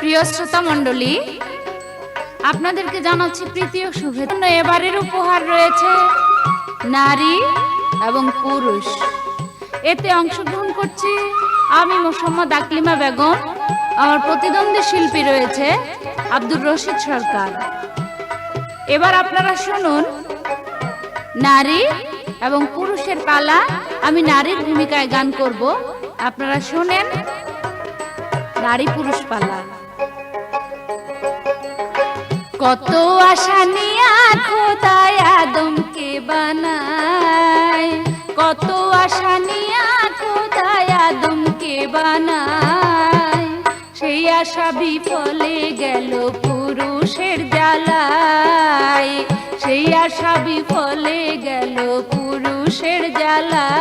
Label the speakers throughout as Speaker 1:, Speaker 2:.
Speaker 1: প্রিয় শ্রোতা মণ্ডলী, আপনাদেরকে জানাচ্ছি প্রীতি ও শুভেচ্ছা। এবারের উপহার রয়েছে নারী এবং পুরুষ। এতে অংশগ্রহণ করছি আমি মোসাম্মদ আকলিমা বেগম। আমার প্রতিদ্বন্দ্বী শিল্পী রয়েছে আব্দুর রশিদ সরকার। এবার আপনারা শুনুন নারী এবং পুরুষের পালা। আমি নারীর ভূমিকায় গান করব, আপনারা শোনেন নারী পুরুষ পালা। কত আশা নিয়া খোদায় আদমকে বানায়, কত আশা নিয়া খোদায় আদমকে বানায়, সেই আশা বিফলে গেল পুরুষের জ্বালায়, সেই আশা বিফলে গেল পুরুষের জ্বালায়।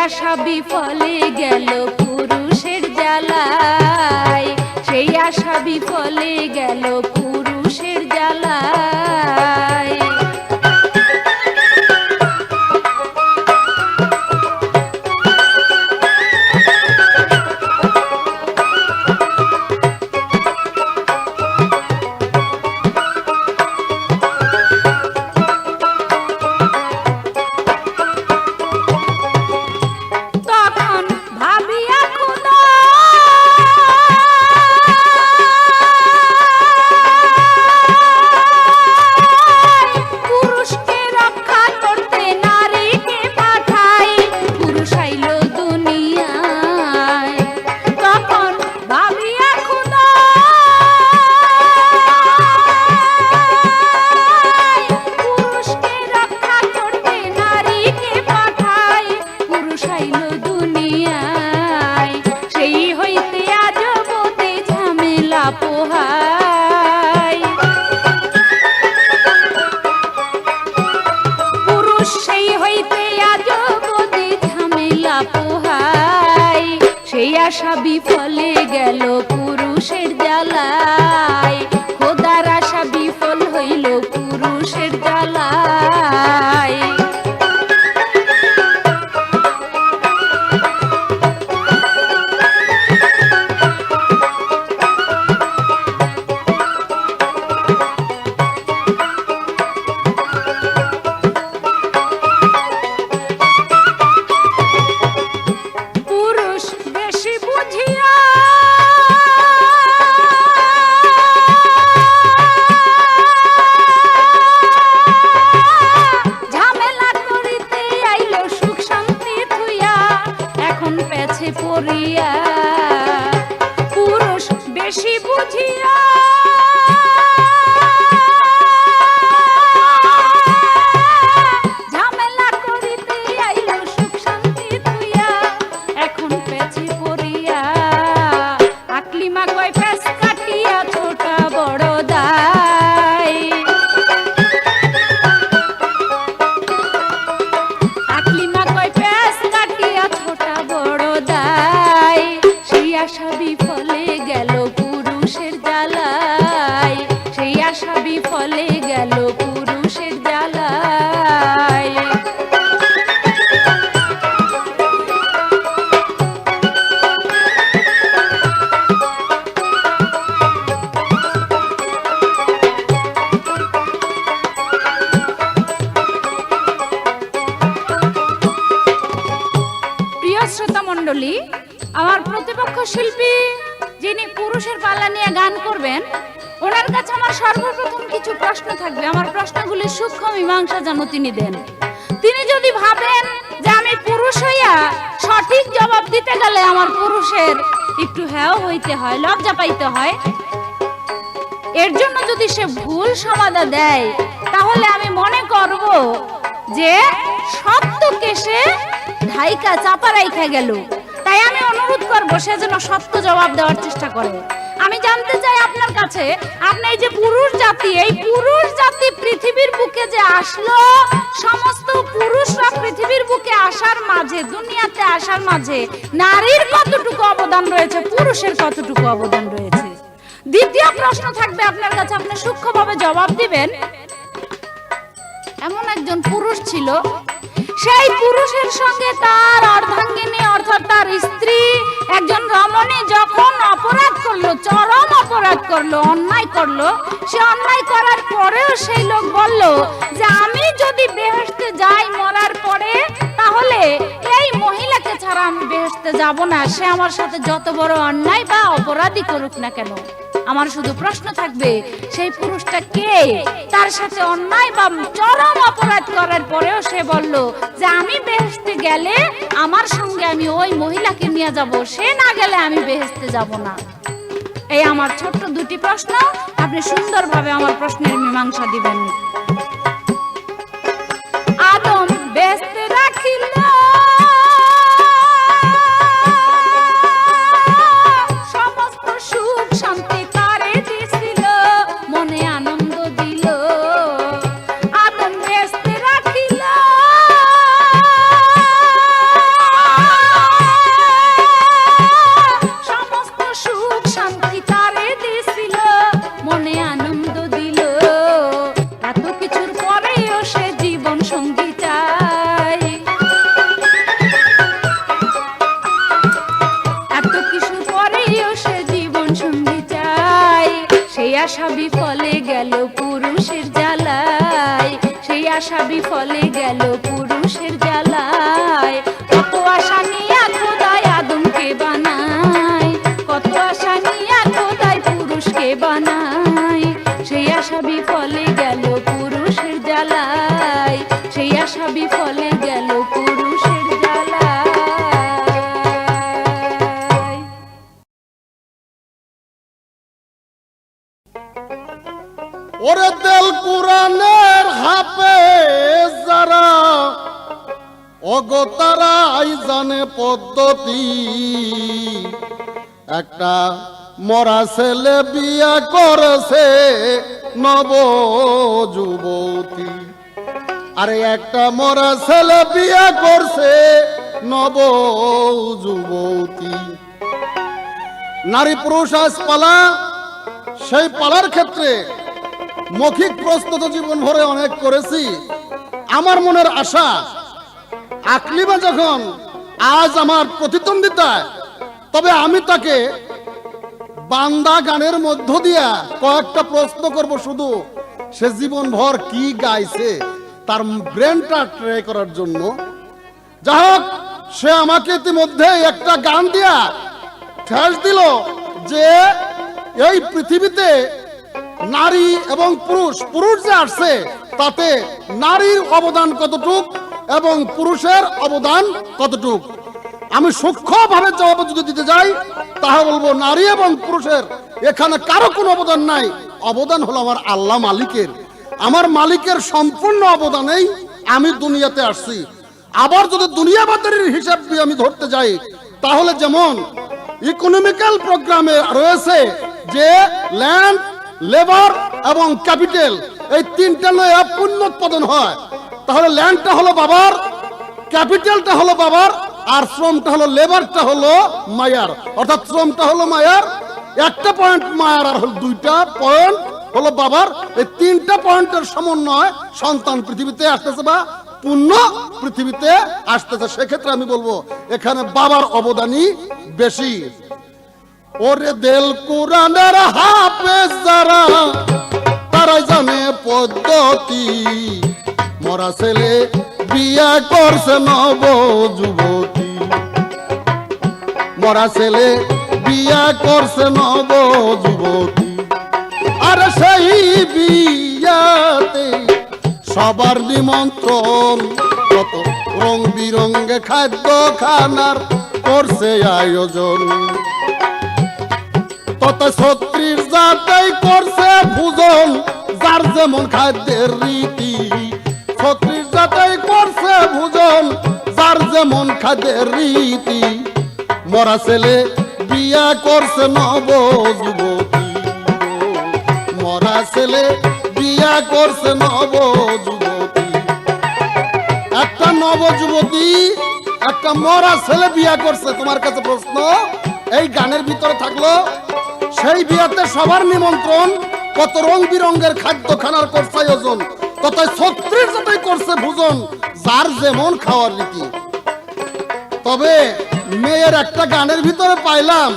Speaker 1: আশা বিফলে গেল পুরুষের জ্বালায়, সেই আশা বিফলে গেল পুরুষের জ্বালায়। সেই আশা বিফলে গেল পুরুষের জ্বালায়, খোদার আশা বিফল হইল পুরুষের জ্বালায়। পড়িয়া পুরুষ বেশি বুঝিয়া ঝামেলা করিতে আইল সুখ শান্তি থুইয়া, এখন পেছে পড়িয়া আকলিমা কয় পেছ কাটিয়া ছোটা বড় দায়, আকলিমা কয় পেছ কাটিয়া ছোটা বড় দায়, সেই আশা বিফলে গেল পুরুষের জ্বালায়, সেই আশা বিফলে গেল পুরুষের জ্বালায়। কণ্ঠশিল্পী যিনি পুরুষের পালা নিয়ে গান করবেন, ওনার কাছে আমার সর্বপ্রথম কিছু প্রশ্ন থাকবে। আমার প্রশ্নগুলির সূক্ষ্ম মীমাংসা যেন তিনি দেন। তিনি যদি ভাবেন যে আমি পুরুষ হইয়া সঠিক জবাব দিতে গেলে আমার পুরুষের একটু হ্যাঁ হইতে হয়, লজ্জা পাইতে হয়, এর জন্য যদি সে ভুল সমাধা দেয়, তাহলে আমি মনে করব যে সত্যকে সে ঢাইকা চাপা রাইখা গেল। তাই আমি অনুরোধ করব সে যেন সত্য জবাব দেওয়ার চেষ্টা করে। আমি জানতে চাই আপনার কাছে, আপনি এই যে পুরুষ জাতি, এই পুরুষ জাতি পৃথিবীর বুকে যে আসলো, সমস্ত পুরুষরা পৃথিবীর বুকে আসার মাঝে, দুনিয়াতে আসার মাঝে নারীর কতটুকু অবদান রয়েছে, পুরুষের কতটুকু অবদান রয়েছে। দ্বিতীয় প্রশ্ন থাকবে আপনার কাছে, আপনি সূক্ষ্মভাবে জবাব দিবেন। এমন একজন পুরুষ ছিল, সেই পুরুষের সঙ্গে তার অর্ধাঙ্গিনী অর্থাৎ তার স্ত্রী একজন রমণী যখন অপরাধ করলো, চরম অপরাধ করলো, অন্যায় করলো, সে অন্যায় করার পরেও সেই লোক বলল যে আমি যদি বেহেশতে যাই মরার পরে, তাহলে এই মহিলাকে ছাড়া আমি বেহেশতে যাব না, সে আমার সাথে যত বড় অন্যায় বা অপরাধী করুক না কেন। আমার শুধু প্রশ্ন থাকবে, সেই পুরুষটা কে? তার সাথে অন্যায় বা চরম অপরাধ করার পরেও সে বলল যে আমি বেহেশতে গেলে আমার সঙ্গে আমি ওই মহিলাকে নিয়ে যাব, সে না গেলে আমি বেহেশতে যাব না। এই আমার ছোট্ট দুটি প্রশ্ন, আপনি সুন্দরভাবে আমার প্রশ্নের মীমাংসা দিবেন। আদম বেহেশতে রাখিল সমস্ত সুখ শান্তি, তারে দিছিল মনে আনন্দ দিল। আদম বেহেশতে রাখিল সমস্ত সুখ শান্তি, তারে দিছিল মনে আনন্দ দিল। এত কিছুর পরেও সে জীবন সঙ্গী চাই, এত কিছুর পরেও সে জীবন সঙ্গী চাই। সেই আশা বিফলে গেল পুরুষের জ্বালায়, সেই আশা বিফলে গেল পুরুষের জ্বালায়। কত আশা নিয়ে খোদাই আদমকে বানায়, কত আশা নিয়ে খোদাই পুরুষকে বানায়। সেই আশা বিফলে গেল পুরুষের জ্বালায়, সেই আশা বিফলে গেল পুরুষের জ্বালায়।
Speaker 2: ওরে দেল কুরআনের হাফেজ যারা, অগতারা আই জানে পদ্ধতি। একটা মরা ছেলে বিয়া করেছে নব যুবতী, আরে একটা মরা ছেলে বিয়া করছে নব যুবতী। নারী পুরুষ আজ পালা, সেই পালার ক্ষেত্রে মৌখিক প্রস্তুত জীবন ভরে অনেক করেছি। আমার মনের আশা, আকলিমা যখন আজ আমার প্রতিদ্বন্দ্বিতায়, তবে আমি তাকে বান্দা গানের মধ্য দিয়া কয়েকটা প্রশ্ন করব। শুধু সে জীবন ভর কি গাইছে তার ব্রেনটা ট্রাই করার জন্য। যা হোক, সে আমাকে ইতিমধ্যে একটা গান দিয়া ঠেস দিল যে এই পৃথিবীতে নারী এবং পুরুষ, পুরুষ যে আসছে তাতে নারীর অবদান কতটুক এবং পুরুষের অবদান কতটুক। আমি সূক্ষ্মভাবে জবাব যদি দিতে যাই, তাহলে বলবো নারী এবং পুরুষের এখানে কারো কোনো অবদান নাই। অবদান হলো আমার আল্লাহ মালিকের। আমার মালিকের সম্পূর্ণ অবদানেই আমি দুনিয়াতে আসছি। আবার যদি দুনিয়াবাদের হিসাব দিয়ে আমি ধরতে যাই, তাহলে যেমন ইকোনমিক্যাল প্রোগ্রামে রয়েছে যে ল্যান্ড, লেবার এবং ক্যাপিটাল, এই তিনটা লয়ে পণ্য উৎপাদন হয়। তাহলে ল্যান্ডটা হলো বাবার, ক্যাপিটালটা হলো বাবার, আর শ্রমটা হলো, লেবারটা হলো মায়ার। অর্থাৎ শ্রমটা হলো মায়ার, একটা পয়েন্ট মায়ার, আর হলো দুইটা পয়েন্ট হলো বাবার। এই তিনটা পয়েন্টের সমন্বয় সন্তান পৃথিবীতে আসতেছে বা পূর্ণ পৃথিবীতে আসতেছে। সেক্ষেত্রে আমি বলবো এখানে বাবার অবদানই বেশি। ওরে দেল কুরআনের হাফেজ যারা, তারাই জানে পদ্ধতি। মরা ছেলে বিয়া করছে নব যুবতী, মরা ছেলে বিয়া করছে নব যুবতী। আর সেই বিয়াতে সবার নিমন্ত্রণ, কত রং বিরঙ্গে খাদ্য খানার করছে আয়োজন। তত 36 জাতেই করছে ভোজন, যার যেমন খাদ্যের রীতি। 36 জাতেই করছে ভোজন, যার যেমন খাদ্যের রীতি। মরা ছেলে বিয়া করছে নব যুবতী, মরা ছেলে বিয়া করছে নব যুবতী। একটা নব যুবতী একটা মরা ছেলে বিয়া করছে। তোমার কাছে প্রশ্ন, এই গানের ভিতরে থাকলো সেই বিয়াতে সবার নিমন্ত্রণ, কত রং বিরঙ্গের খাদ্য খানার করছে আয়োজন। কত 36 জাতেই করছে ভোজন, যার যেমন খাওয়ার রীতি। তবে মেয়ের একটা গানের ভিতরে পাইলাম,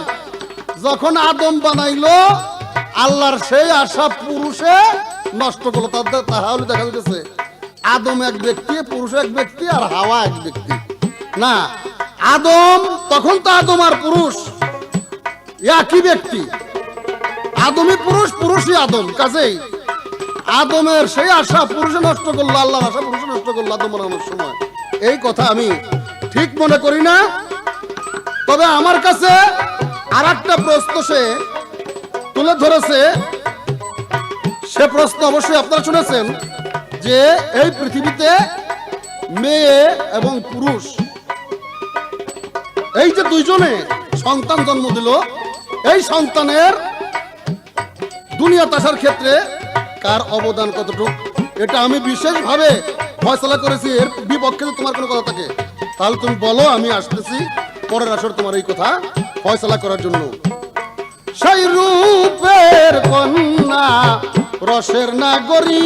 Speaker 2: যখন আদম বানাইলো আল্লাহর সেই আশা পুরুষে নষ্ট করলো। তাহলে দেখা যাচ্ছে আদম এক ব্যক্তি, পুরুষ এক ব্যক্তি, আর হাওয়া এক ব্যক্তি না। আদম, তখন তো আদম আর পুরুষ একই ব্যক্তি। আদমই পুরুষ, পুরুষই আদম। কাজেই আদমের সেই আশা পুরুষে নষ্ট করলো, আল্লাহর আশা পুরুষে নষ্ট করলো আদম বানানোর সময়। এই কথা আমি ঠিক মনে করি না। তবে আমার কাছে আর একটা প্রশ্ন সে তুলে ধরেছে। সে প্রশ্ন অবশ্যই আপনারা শুনেছেন যে এই পৃথিবীতে মেয়ে এবং পুরুষ এই যে দুইজনে সন্তান জন্ম দিল, এই সন্তানের দুনিয়াতে আসার ক্ষেত্রে কার অবদান কতটুকু, এটা আমি বিশেষভাবে ফয়সালা করেছি। এর বিপক্ষে যদি তোমার কোনো কথা থাকে তাহলে তুমি বলো, আমি আসতেছি পরের আসর তোমার এই কথা ফয়সালা করার জন্য। সেই রূপের কন্যা রসের নাগরী,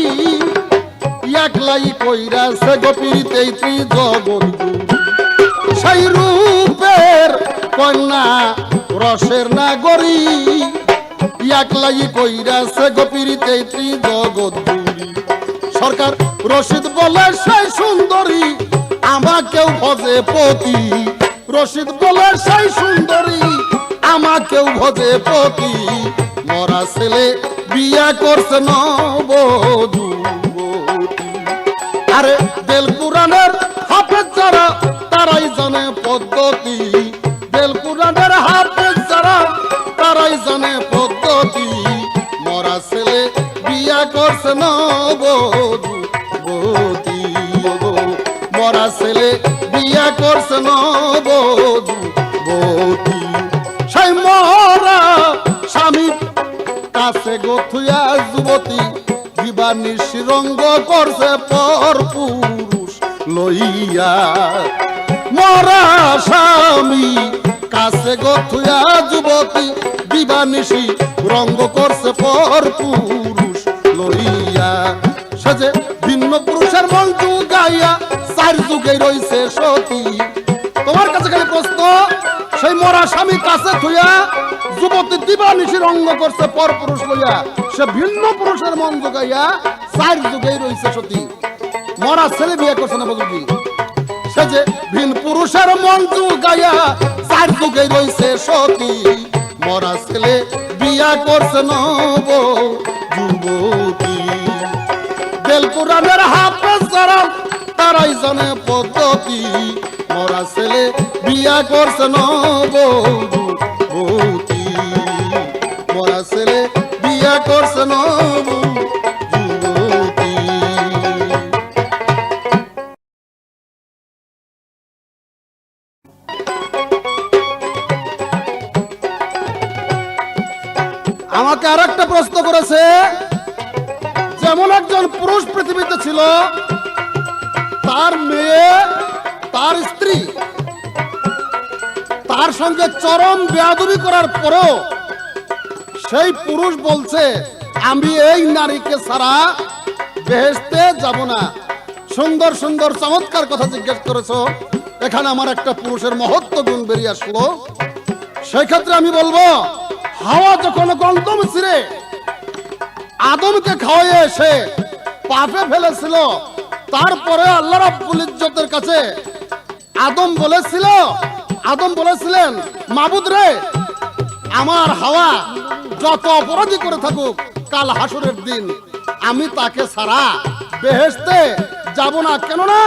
Speaker 2: একলাই কইরাছে গোপীতেই জগৎ। সেই রূপের কন্যা রসের নাগরী, একলাই কইরাছে গোপীতেই জগৎ। সরকার রশিদ বলে সেই সুন্দরী আমাকেও ভজে পতি। রশিদ বলে সেই সুন্দরী আমাকেও ভজে পতি। মরা ছেলে বিয়া করছে নব যুবতী। আরে বেল পুরাণের হাফেজ যারা তারাই জানে পদ্ধতি। বেল পুরাণের হাফেজ যারা তারাই জানে পদ্ধতি। মরা ছেলে বিয়া করছে নব যুবতী। মরা ছেলে বিয়া করছে নব যুবতী। সেই মরা স্বামী কাছে গথুয়া যুবতী, দিবানিশি রঙ্গ করছে পর পুরুষ লইয়া। মরা স্বামী কাছে গথুয়া যুবতী, দিবানিশি রঙ্গ করছে পর পুরুষ লইয়া। সে যে ভিন্ন পুরুষের মন যুগাইয়া 4 যুগে রইছে সতী। তোমার কাছে খালি প্রশ্ন, সেই মরা স্বামী কাছে থুইয়া যুবতী দিবানিশি রঙ্গ করছে পর পুরুষ লইয়া, সে ভিন্ন পুরুষের মন জোগাইয়া 4 যুগেই রইছে সতী। মরা ছেলে বিয়ে করছে না বুঝলি, সে যে ভিন পুরুষের মন জোগাইয়া 4 যুগেই রইছে সতী। মরা ছেলে বিয়া করছে নব যুবতী। বেল পুরাণের হাফেজ যারা তারাই জানে পদ্ধতি। মরা ছেলে বিয়া করছে নব যুবতী। মরা ছেলে বিয়া করছে নব যুবতী। আমাকে আর একটা প্রশ্ন করেছে, যেমন একজন পুরুষ পৃথিবীতে ছিল, তার মেয়ে তার স্ত্রী তার সঙ্গে চরম বেয়াদবি করার পরও সেই পুরুষ বলছে আমি এই নারীকে ছাড়া বেহেশতে যাব না। সুন্দর সুন্দর চমৎকার কথা জিজ্ঞেস করেছো, এখানে আমার একটা পুরুষের মহত্ব গুণ বেরিয়ে আসলো। সেই ক্ষেত্রে আমি বলবো, হাওয়া যখন গন্ধম ছিঁড়ে আদমকে খাওয়াইয়ে এসে পাপে ফেলেছিল, তারপরে আল্লাহ রাব্বুল ইজ্জতের কাছে আদম বলেছিলেন, মাবুদ রে আমার হাওয়া যত অপরাধী করে থাকুক, কাল হাসরের দিন আমি তাকে ছাড়া বেহেশতে যাব না। কেননা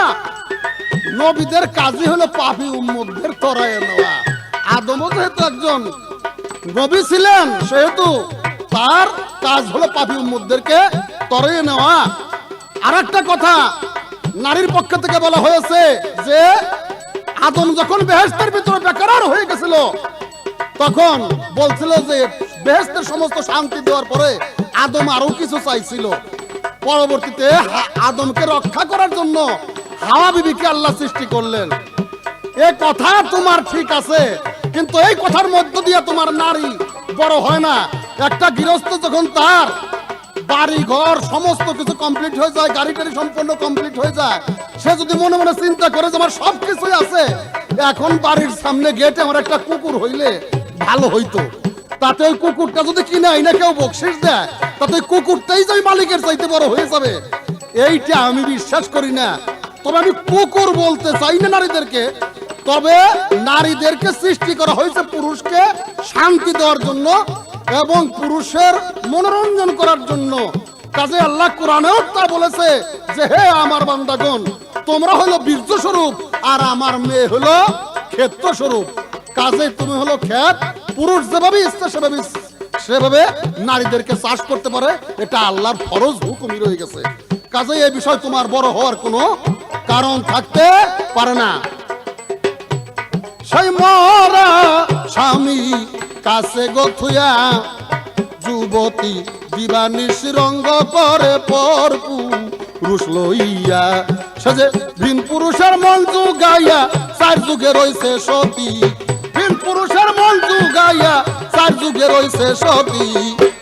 Speaker 2: নবীদের কাজই হলো পাপী উম্মতদের তরায়ে নেওয়া। আদমও যেহেতু একজন নবী ছিলেন, সেহেতু তার কাজ হলো পাপী উম্মতদেরকে তরায়ে নেওয়া। আর একটা কথা নারীর পক্ষ থেকে বলা হয়েছে যে আদম যখন বেহেশতের ভিতরে বেকরার হয়ে গেছিল, তখন বলছিল যে বেহেশতের সমস্ত শান্তি দেওয়ার পরে আদম আরো কিছু চাইছিল। পরবর্তীতে আদমকে রক্ষা করার জন্য হাওয়া বিবিকে আল্লাহ সৃষ্টি করলেন। এই কথা তোমার ঠিক আছে, কিন্তু এই কথার মধ্য দিয়ে তোমার নারী বড় হয় না। একটা গৃহস্থ যখন তার বাড়ি ঘর সমস্ত কিছু কমপ্লিট হয়ে যায়, গাড়ি টাড়ি সম্পূর্ণ কমপ্লিট হয়ে যায়, সে যদি মনে মনে চিন্তা করে যে আমার সব কিছুই আছে, এখন বাড়ির সামনে গেটে আমার একটা কুকুর হইলে ভালো হইতো, তাতে ওই কুকুরটা যদি কিনে আইনা কেউ বকশিস দেয়, তাতে ওই কুকুরটাই যে মালিকের চাইতে বড় হয়ে যাবে, এইটা আমি বিশ্বাস করি না। তবে আমি কুকুর বলতে চাই না নারীদেরকে। তবে নারীদেরকে সৃষ্টি করা হয়েছে পুরুষকে শান্তি দেওয়ার জন্য এবং পুরুষের মনোরঞ্জন করার জন্য। কাজে আল্লাহ কোরআনেও তা বলেছে যে হে আমার বান্দাগণ, তোমরা হলো বীর্য স্বরূপ আর আমার মেয়ে হলো ক্ষেত্র স্বরূপ। কাজে তুমি হলো ক্ষেত, পুরুষ যেভাবে ইচ্ছা সেভাবে নারীদেরকে চাষ করতে পারে, এটা আল্লাহর ফরজ হুকুমই রয়ে গেছে। কাজে এই বিষয় তোমার বড় হওয়ার কোনো কারণ থাকতে পারে না। সেই মরা স্বামী কাছে গথুয়া যুবতী দিবানিশ রঙ্গ করে পরপু পুরুষ লইয়া, সাজে ভিন পুরুষের মন যুগাইয়া চার যুগে রইছে সতী। ভিন পুরুষের মন যুগাইয়া চার যুগে রইছে সতী।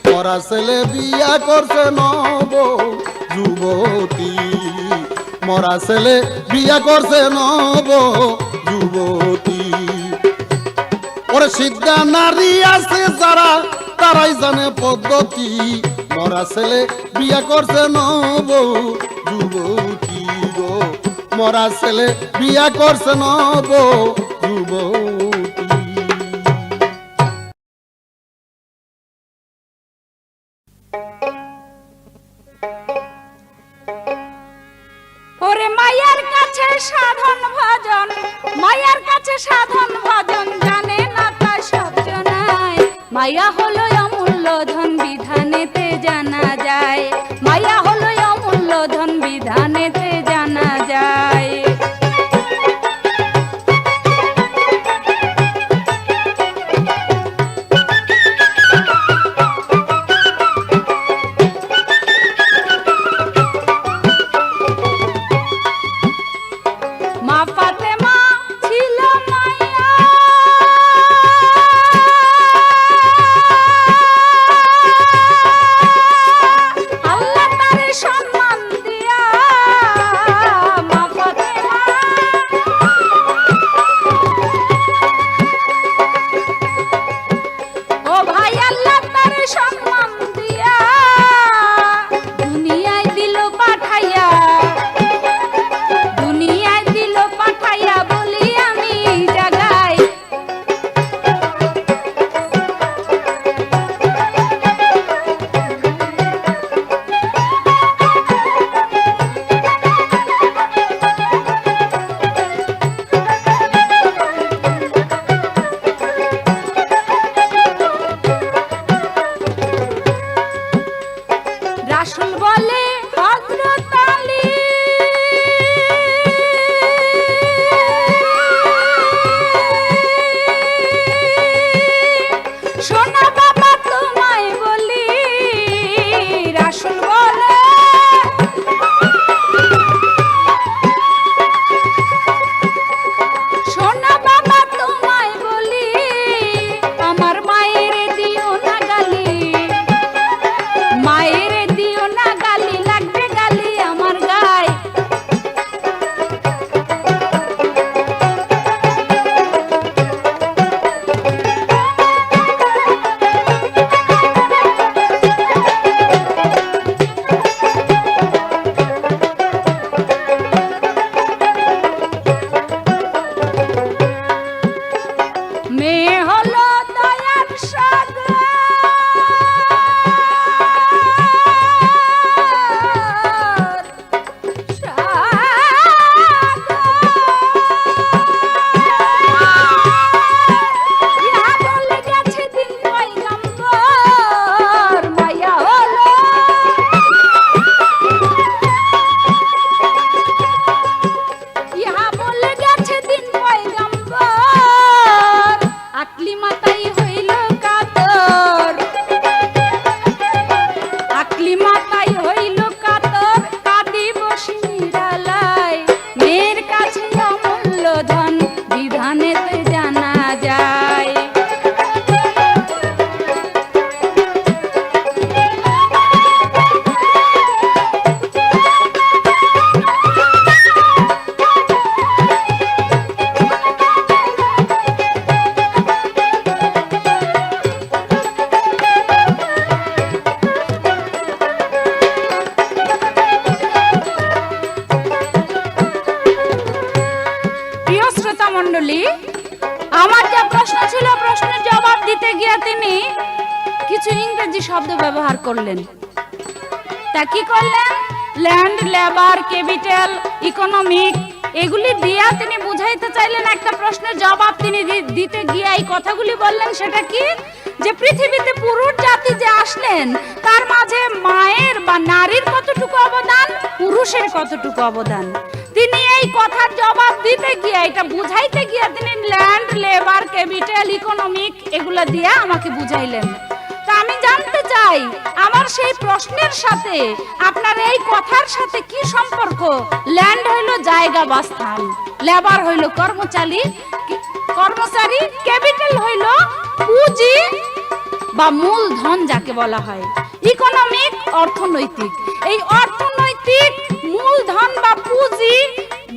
Speaker 2: মরা ছেলে বিয়া করছে নব যুবতী, মরা ছেলে বিয়া করছে নব যুবতী। ওরে সিদ্ধা নারী আছে যারা, তারাই জানে পদ্ধতি। মরা ছেলে বিয়া করছে নব যুবতী গো, মরা ছেলে বিয়া করছে নব যুবতী।
Speaker 1: ওরে মায়ার কাছে সাধন ভজন, মায়ার কাছে সাধন ভজন জানে না তা সব জনায়। মায়া হলো অমূল্য ধন, বিধানেতে জানা যায়। মায়া হলো অমূল্য ধন, বিধানেতে জানা যায়। মা ফাতেমা ছিল মায়া, আল্লাহ তারে সম্মান দিয়া। মা ফাতেমা ও ভাই, আল্লাহ তারে সম্মান দিয়া দুনিয়ায় দিল পাঠাইয়া। দুনিয়ায় দিল পাঠাইয়া বলি আমি জাগাই। রাসূল বলে হযরত আলী, শোনো বাবা তোমায় বলি। রাসূল বলে শোনো বাবা তোমায় বলি, আমার মায়ের দিও না গালি। মায়ের দিও না গালি, লাগবে গালি আমার গায়ে। তিনি কিছু ইংরেজি শব্দ ব্যবহার করলেন। তা কি করলেন? ল্যান্ড, লেবার, ক্যাপিটাল, ইকোনমিক, এগুলি দিয়া তিনি বুঝাইতে চাইলেন একটা প্রশ্নের জবাব তিনি দিতে গিয়ে এই কথাগুলি বললেন। সেটা কি? যে পৃথিবীতে পুরুষ জাতি যে আসলেন তার মাঝে মায়ের বা নারীর কতটুকু অবদান, পুরুষের কতটুকু অবদান। তিনি এই কথার জবাব দিতে গিয়ে, এটা বুঝাইতে গিয়ে তিনি ল্যান্ড, লেবার, ক্যাপিটাল, ইকোনমিক এগুলা দিয়ে আমাকে বুঝাইলেন। তা আমি জানতে চাই আমার সেই প্রশ্নের সাথে আপনার এই কথার সাথে কি সম্পর্ক? ল্যান্ড হইল জায়গা বা স্থান, লেবার হইল কর্মচারী, ক্যাপিটাল হইল পুঁজি বা মূলধন যাকে বলা হয়, ইকোনমিক অর্থনৈতিক। এই অর্থনৈতিক মূলধন বা পুঁজি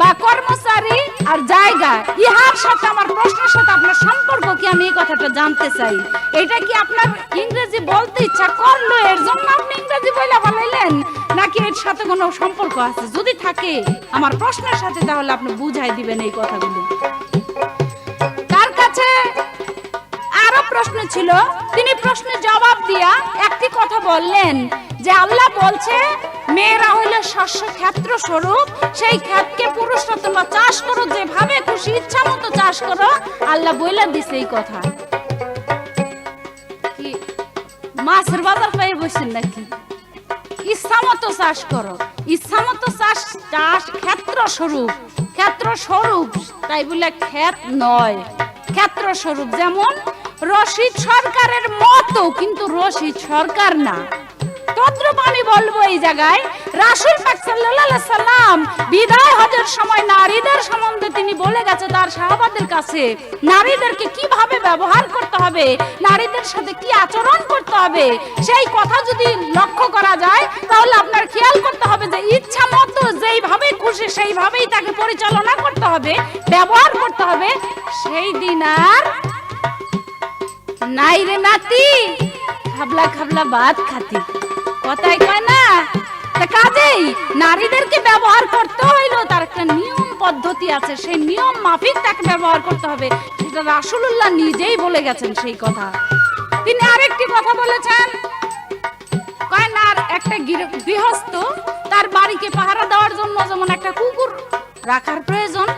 Speaker 1: বা কর্মচারী আর জায়গা, ইহার সাথে আমার প্রশ্নের সাথে আপনার সম্পর্ক কি, আমি এই কথাটা জানতে চাই। এটা কি আপনার ইংরেজি বলতে ইচ্ছা করলো এর জন্য আপনি ইংরেজি বলে বলাইলেন, নাকি এর সাথে কোনো সম্পর্ক আছে? যদি থাকে আমার প্রশ্নের সাথে, তাহলে আপনি বুঝাই দিবেন এই কথাগুলো। তার কাছে আরো প্রশ্ন ছিল, তিনি প্রশ্নের জবাব দিয়া একটি কথা বললেন যে আল্লাহ বলছে মেয়েরা হইলে শস্য ক্ষেত্র স্বরূপ, সেই ক্ষেতকে পুরুষরা তোমরা চাষ করো, যেভাবে খুশি ইচ্ছা মতো চাষ করো। আল্লাহ বইলা দিছে এই কথা। কি মাছের বাজার পেয়ে বসছেন নাকি? ইচ্ছা মতো চাষ করো, ইচ্ছা মতো চাষ ক্ষেত্র স্বরূপ, ক্ষেত্র স্বরূপ তাই বলে ক্ষেত নয়, ক্ষেত্র স্বরূপ। যেমন রশিদ সরকারের মতো, কিন্তু রশিদ সরকার না। তদ্রূপ আমি বলবো এই জায়গায় রাসূল পাক সাল্লাল্লাহু আলাইহি সাল্লাম বিদায় হজের সময় নারীদের সম্বন্ধে তিনি বলে গেছে তার সাহাবাদের কাছে, নারীদেরকে কিভাবে ব্যবহার করতে হবে, নারীদের সাথে কি আচরণ করতে হবে। সেই কথা যদি লক্ষ্য করা যায় তাহলে আপনার খেয়াল করতে হবে যে ইচ্ছা মতো যেইভাবে খুশি সেইভাবেই তাকে পরিচালনা করতে হবে, ব্যবহার করতে হবে। সেই দিন আর নাই রে নাতি, খাবলা খাবলা ভাত খাতি, কথাই কয় না। কাজেই নারীদেরকে ব্যবহার করতে হইলো তার একটা নিয়ম পদ্ধতি আছে, সেই নিয়ম মাফিক তাকে ব্যবহার করতে হবে। সেটা রাসূলুল্লাহ নিজেই বলে গেছেন সেই কথা। তিনি আরেকটি কথা বলেছেন, কয় না একটা গৃহস্থ তার বাড়িকে পাহারা দেওয়ার জন্য যেমন একটা কুকুর রাখার প্রয়োজন,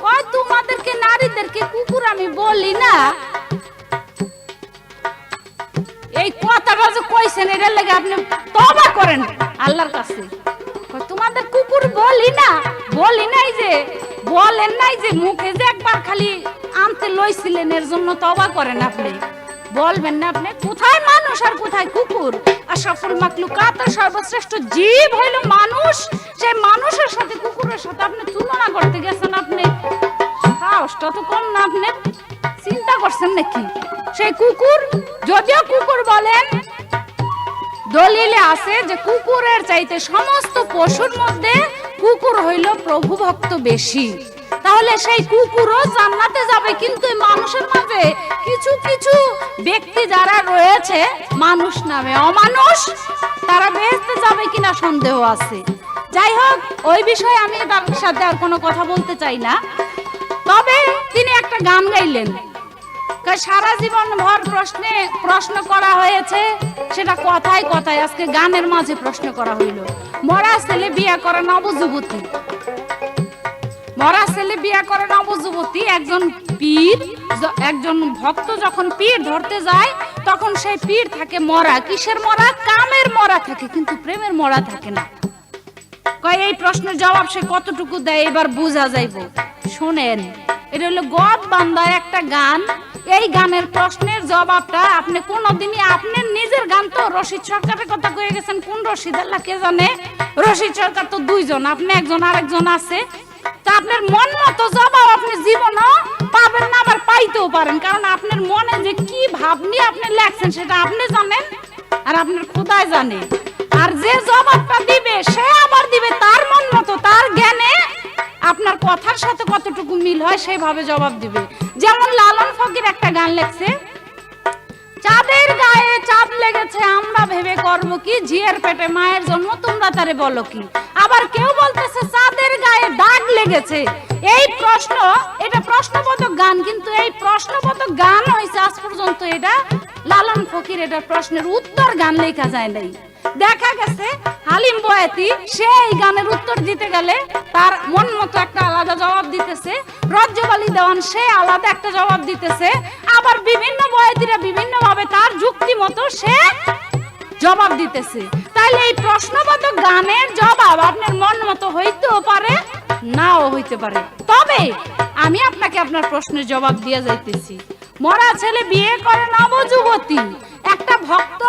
Speaker 1: কয় তোমাদেরকে নারীদেরকে কুকুর আমি বলি না। এই কথাটা যে কইছেন এটার লাগে আপনি তওবা করেন আল্লাহর কাছে। তোমাদের কুকুর বলি না, বলি নাই যে, বলেন নাই যে, মুখে যে একবার খালি আনতে লইছিলেন এর জন্য তওবা করেন আপনি। বলবেন না আপনি কোথায় মানুষ আর কোথায় কুকুর? আশরাফুল মাখলুকাত, সর্বশ্রেষ্ঠ জীব হইল মানুষ। সেই মানুষের সাথে কুকুরের সাথে আপনি তুলনা করতে গেছেন, আপনি সাহসটা তো কম না? আপনি চিন্তা করছেন নাকি? সেই কুকুর, যদিও কুকুর বলেন দলিলে আছে যে কুকুরের চাইতে সমস্ত পশুর মধ্যে কুকুর হইল প্রভু ভক্ত বেশি, তাহলে সেই কুকুরও জান্নাতে যাবে। কিন্তু মানুষের মাঝে কিছু কিছু ব্যক্তি যারা রয়েছে মানুষ নামে অমানুষ, তারা বেহেশতে যাবে কিনা সন্দেহ আছে। যাই হোক, ওই বিষয়ে আমি তার সাথে আর কোনো কথা বলতে চাই না। তবে তিনি একটা গান গাইলেন, সারা জীবন ভর প্রশ্ন করা হয়েছে, সেটা কথায় কথায় আজকে গানের মাঝে প্রশ্ন করা হইল। মরা ছেলে বিয়ে করে নবযুবতী, মরা ছেলে বিয়ে করে নবযুবতী। একজন পীর, একজন ভক্ত যখন পীর ধরতে যায় তখন সেই পীর থাকে মরা। কিসের মরা? কামের মরা থাকে, কিন্তু প্রেমের মরা থাকে না। কয় এই প্রশ্নের জবাব সে কতটুকু দেয় এবার বোঝা যাইব। শোনেন, এটা হলো গদ বান্দা একটা গান। এই গানের প্রশ্নের জবাবটা আপনি কোনদিনই, আপনার নিজের গান তো রশিদ সরকারের কথা কয়ে গেছেন, কোন রশিদ আল্লাহ কে জানে। রশিদ সরকার তো দুইজন, আপনি একজন আরেকজন আছে। তা আপনার মন মতো জবাব আপনি জীবনও পাবেন না, আবার পাইতেও পারেন, কারণ আপনার মনে যে কি ভাব নিয়ে আপনি লেখছেন সেটা আপনি জানেন আর আপনার খোদাই জানে। আর যে জবাবটা দিবে সে আবার দিবে তার মন মতো, তার জ্ঞানে আপনার কথার সাথে কতটুকু মিল হয় সেইভাবে জবাব দিবে। যেমন লালন ফকির একটা গান লেখছে, চাঁদের গায়ে চাঁদ লেগেছে আমরা ভেবে করব কি, ঝিয়ের পেটে মায়ের জন্ম তোমরা তারে বলো কি। আবার কেউ বলতেছে চাঁদের গায়ে দাগ লেগেছে। এই প্রশ্ন, এটা প্রশ্নবোধক গান, কিন্তু এই প্রশ্নবোধক গান হয়েছে আজ পর্যন্ত এটা লালন ফকির এটার প্রশ্নের উত্তর গান লেখা যায় নাই। দেখা গেছে হালিম বয়াতি সে এই গানের উত্তর দিতে গেলে তার মন মতো একটা আলাদা জবাব দিতেছে, রজ্জব আলী দেওয়ান সে আলাদা একটা জবাব দিতেছে, আবার বিভিন্ন বয়াতিরা বিভিন্ন ভাবে তার যুক্তি মতো সে জবাব দিতেছে। তাইলে এই প্রশ্নবোধক গানের জবাব আপনার মন মতো হইতেও পারে, নাও হইতে পারে। তবে আমি আপনাকে আপনার প্রশ্নের জবাব দিয়ে যাইতেছি। মরা ছেলে বিয়ে করে নবযুবতী, একটা ভক্ত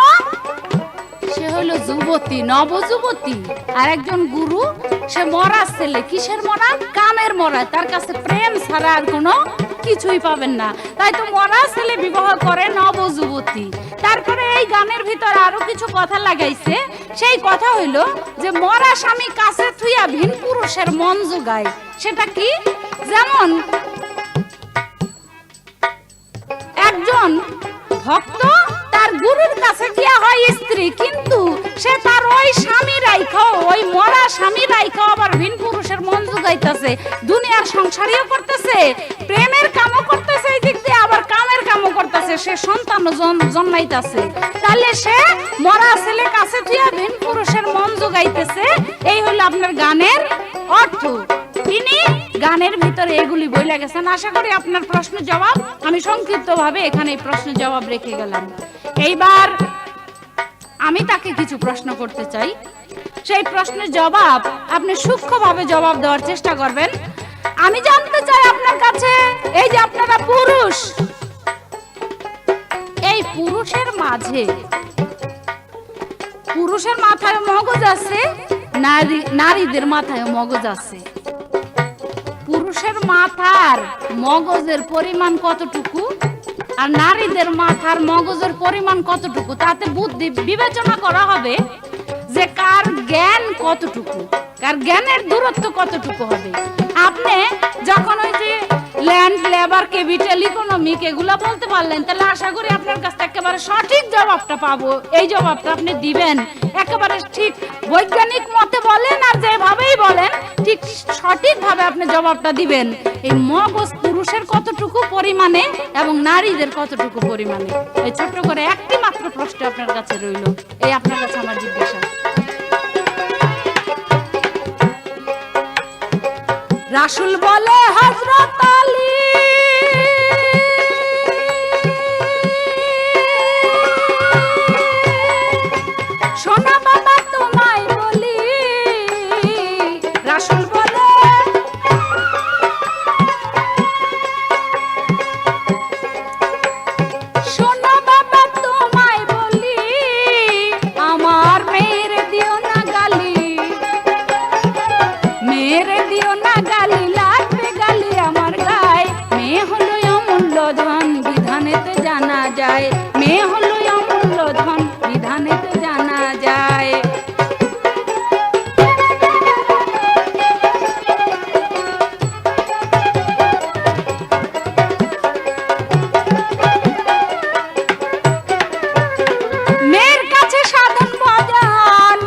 Speaker 1: সে হলো যুবতী, নবযুবতী, আর একজন গুরু সে মরা ছেলে। কিসের মরা? কামের মরা। তার কাছে প্রেম ছাড়া আর কোনো কিছুই পাবেন না। তাই তো মরা ছেলে বিবাহ করে নবযুবতী। তারপরে এই গানের ভিতর আরো কিছু কথা লাগাইছে। সেই কথা হইলো যে মরা স্বামী কাছে থুইয়া ভিন পুরুষের মন জোগায়। সেটা কি? যেমন একজন ভক্ত তার গুরুর কাছে গিয়া হয় স্ত্রী, কিন্তু সে তার ওই স্বামী রাইখাও, ওই মরা স্বামী রাইখাও আবার ভিন পুরুষের মন জোগাইতেছে, দুনিয়ার সংসারীও করতেছে, প্রেমের কামও করতেছে, এই দিক দিয়ে আবার কামের কামও করতেছে, সে সন্তান জন্মাইতেছে। তাহলে সে মরা ছেলে কাছে থুইয়া ভিন পুরুষের মন জোগাইতেছে। এই হলো আপনার গানের অর্থ। তিনি গানের ভিতরে এগুলি বইলা গেছেন। আশা করি আপনার প্রশ্নের জবাব আমি সংক্ষিপ্তভাবে এখানে এই প্রশ্নের জবাব রেখে গেলাম। এইবার আমি তাকে কিছু প্রশ্ন করতে চাই। সেই প্রশ্নের জবাব আপনি সূক্ষ্মভাবে জবাব দেওয়ার চেষ্টা করবেন। আমি জানতে চাই আপনার কাছে, এই যে আপনারা পুরুষ, এই পুরুষের মাঝে, পুরুষের মাথায় মগজ আছে, নারীদের মাথায় মগজ আছে। পুরুষের মাথার মগজের পরিমাণ কতটুকু আর নারীদের মাথার মগজের পরিমাণ কতটুকু, তাতে বুদ্ধি বিবেচনা করা হবে যে কার জ্ঞান কতটুকু, কার জ্ঞানের দূরত্ব কতটুকু হবে। আপনি যখন ওই যে ল্যান্ড, লেবার, ক্যাপিটাল, ইকোনমিক এগুলা বলতে পারলেন, তাহলে আশা করি আপনার কাছ থেকে একেবারে সঠিক জবাবটা পাবো। এই জবাবটা আপনি দিবেন একেবারে ঠিক বৈজ্ঞানিক মতে বলেন আর যেভাবেই বলেন ঠিক সঠিকভাবে আপনি জবাবটা দিবেন। এই মগজ পুরুষের কতটুকু পরিমাণে এবং নারীদের কতটুকু পরিমাণে। এই ছোট্ট করে একটি মাত্র প্রশ্ন আপনার কাছে রইল, এই আপনার কাছে আমার জিজ্ঞাসা। রাসূল বলে হযরত আলী, সোনা বাবা তোমায় বলি, রাসূল বলে সোনা বাবা তোমায় বলি, আমার মেয়েরে দিও না গালি, মেয়েরে দিও না গালি, লাগবে গালি আমার গায়ে। মেয়ে হলো অমূল্য ধন, বিধানেতে জানা যায়, মেয়ে হলো অমূল্য ধন, বিধানেতে জানা যায়। মেয়ের কাছে সাধন ভজন,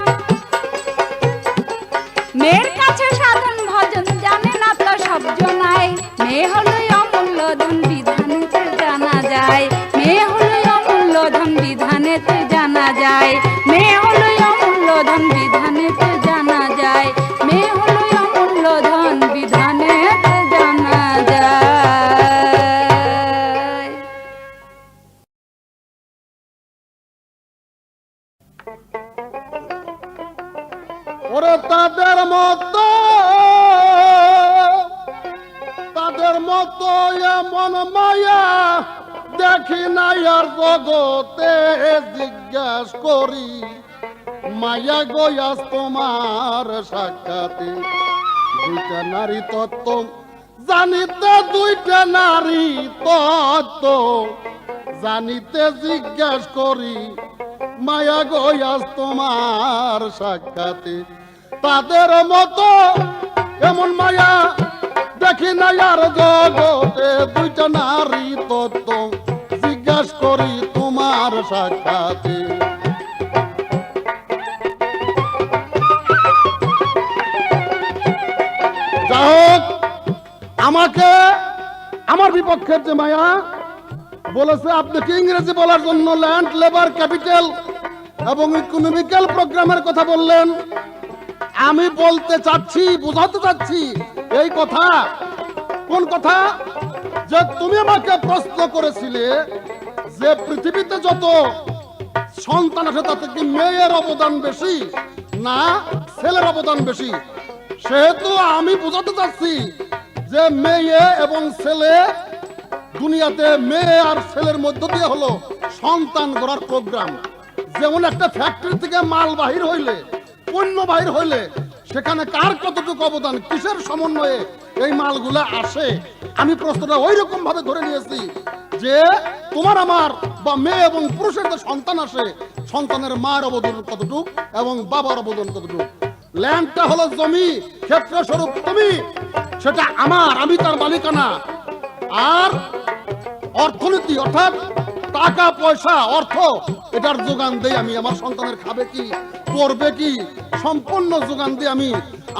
Speaker 1: মেয়ের কাছে সাধন ভজন জানে না তো সব জনাই। মেয়ে হলো অমূল্য ধন, বিধানেতে জানা যায়, মেয়ে হলো অমূল্য ধন, বিধানেতে জানা যায়, মেয়ে হলো অমূল্য ধন, বিধানেতে জানা যায়, মেয়ে হলো অমূল্য ধন, বিধানেতে জানা যায়।
Speaker 2: ওরে তাদের মতো এমন মায়া দেখি নাই আর জগতে, জিজ্ঞাস করি মায়া গয়াস তোমার সাক্ষাতে। দুইটা নারী তত্ত্ব জানিতে, দুইটা নারী তত্ত্ব জানিতে, জিজ্ঞাস করি মায়া গয়াস তোমার সাক্ষাতে। তাদের মতো এমন মায়া দেখি নাই আর জগতে, দুইটা নারী তত্ত্ব জিজ্ঞাস করি তোমার সাক্ষাতে। যাই হোক, আমাকে আমার বিপক্ষের যে মায়া বলেছে আপনাকে ইংরেজি বলার জন্য ল্যান্ড, লেবার, ক্যাপিটাল এবং ইকোনমিক্যাল প্রোগ্রামের কথা বললেন। আমি বলতে চাচ্ছি, বোঝাতে চাচ্ছি এই কথা। কোন কথা? যে তুমি আমাকে প্রশ্ন করেছিলে যে পৃথিবীতে যত সন্তান আছে তাতে কি মেয়ের অবদান বেশি না ছেলের অবদান বেশি? সেহেতু আমি বোঝাতে চাচ্ছি যে মেয়ে এবং ছেলে, দুনিয়াতে মেয়ে আর ছেলের মধ্য দিয়ে হলো সন্তান গড়ার প্রোগ্রাম। যেমন একটা ফ্যাক্টরি থেকে মাল বাহির হইলে, পণ্য বাহির হইলে সেখানে কার কতটুকু অবদান, কিসের সমন্বয়ে এই মালগুলা আসে, আমি প্রশ্নটা ওই রকম ভাবে ধরে নিয়েছি যে তোমার আমার বা মেয়ে এবং পুরুষের যে সন্তান আসে, সন্তানের মার অবদান কতটুকু এবং বাবার অবদান কতটুকু। ল্যান্ডটা হলো জমি, ক্ষেত্র স্বরূপ তুমি, সেটা আমার, আমি তার মালিকানা। আর অর্থনীতি অর্থাৎ টাকা পয়সা, অর্থ, এটার যোগান দেই আমি। আমার সন্তানের খাবে কি, করবে কি, সম্পূর্ণ যোগান দিই আমি।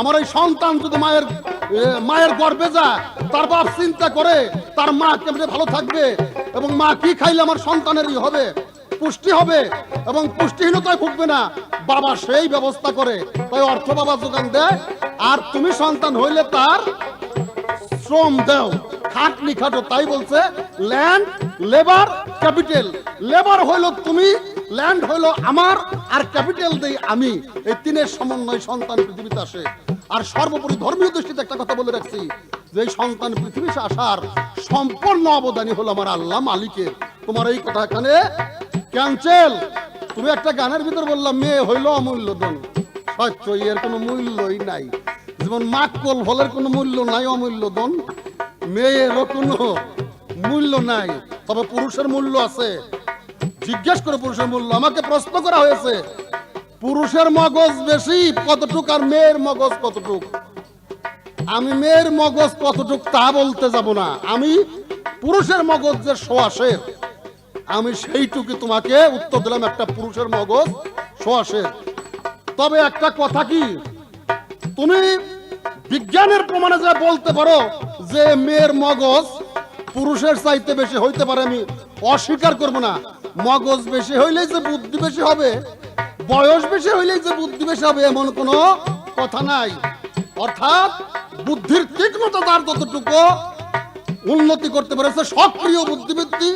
Speaker 2: আমার এই সন্তান যদি মায়ের গর্ভে যায়, তার বাপ চিন্তা করে তার মা কেমনে ভালো থাকবে এবং মা কি খাইলে আমার সন্তানেরই হবে, পুষ্টি হবে এবং পুষ্টিহীনতায় ভুগবে না, বাবা সেই ব্যবস্থা করে। তাই অর্থ বাবা যোগান দেয়। আর তুমি সন্তান হইলে তার শ্রম দাও, খাটনি খাটো। তাই বলছে ল্যান্ড, লেবার, ক্যাপিটাল। লেবার হইল তুমি, ল্যান্ড হইল আমার, আর ক্যাপিটাল দেই আমি। এই তিনের সমন্বয় সন্তান পৃথিবীতে আসে। আর সর্বোপরি ধর্মীয় দৃষ্টিতে একটা কথা বলে রাখছি যে এই সন্তান পৃথিবীতে আসার সম্পূর্ণ অবদানই হলো আমার আল্লাহ মালিকের। তোমার এই কথা এখানে ক্যান্সেল। তুমি একটা গানের ভিতর বললাম মেয়ে হইল অমূল্য ধন। সত্য, এর কোনো মূল্যই নাই। যেমন মাকল ফলের কোনো মূল্য নাই, অমূল্য ধন, মেয়েরও কোনো মূল্য নাই। তবে পুরুষের মূল্য আছে। জিজ্ঞেস করে পুরুষের মূল্য। আমাকে প্রশ্ন করা হয়েছে পুরুষের মগজ বেশি কতটুক আর মেয়ের মগজ কতটুক। আমি মেয়ের মগজ কতটুক তা বলতে যাব না। আমি পুরুষের মগজ যে সোয়াশের, আমি সেইটুকু তোমাকে উত্তর দিলাম। একটা পুরুষের মগজ সোয়াশের। তবে একটা কথা কি, তুমি বিজ্ঞানের প্রমাণে যা বলতে পারো যে মেয়ের মগজ পুরুষের চাইতে বেশি হইতে পারে, আমি অস্বীকার করব না। মগজ বেশি হইলেই যে বুদ্ধি বেশি হবে, বয়স বেশি হইলেই যে বুদ্ধি বেশি হবে এমন কোনো কথা নাই। অর্থাৎ বুদ্ধির তীক্ষ্ণতা তার যতটুকু উন্নতি করতে পেরেছে, সক্রিয় বুদ্ধিবৃত্তি,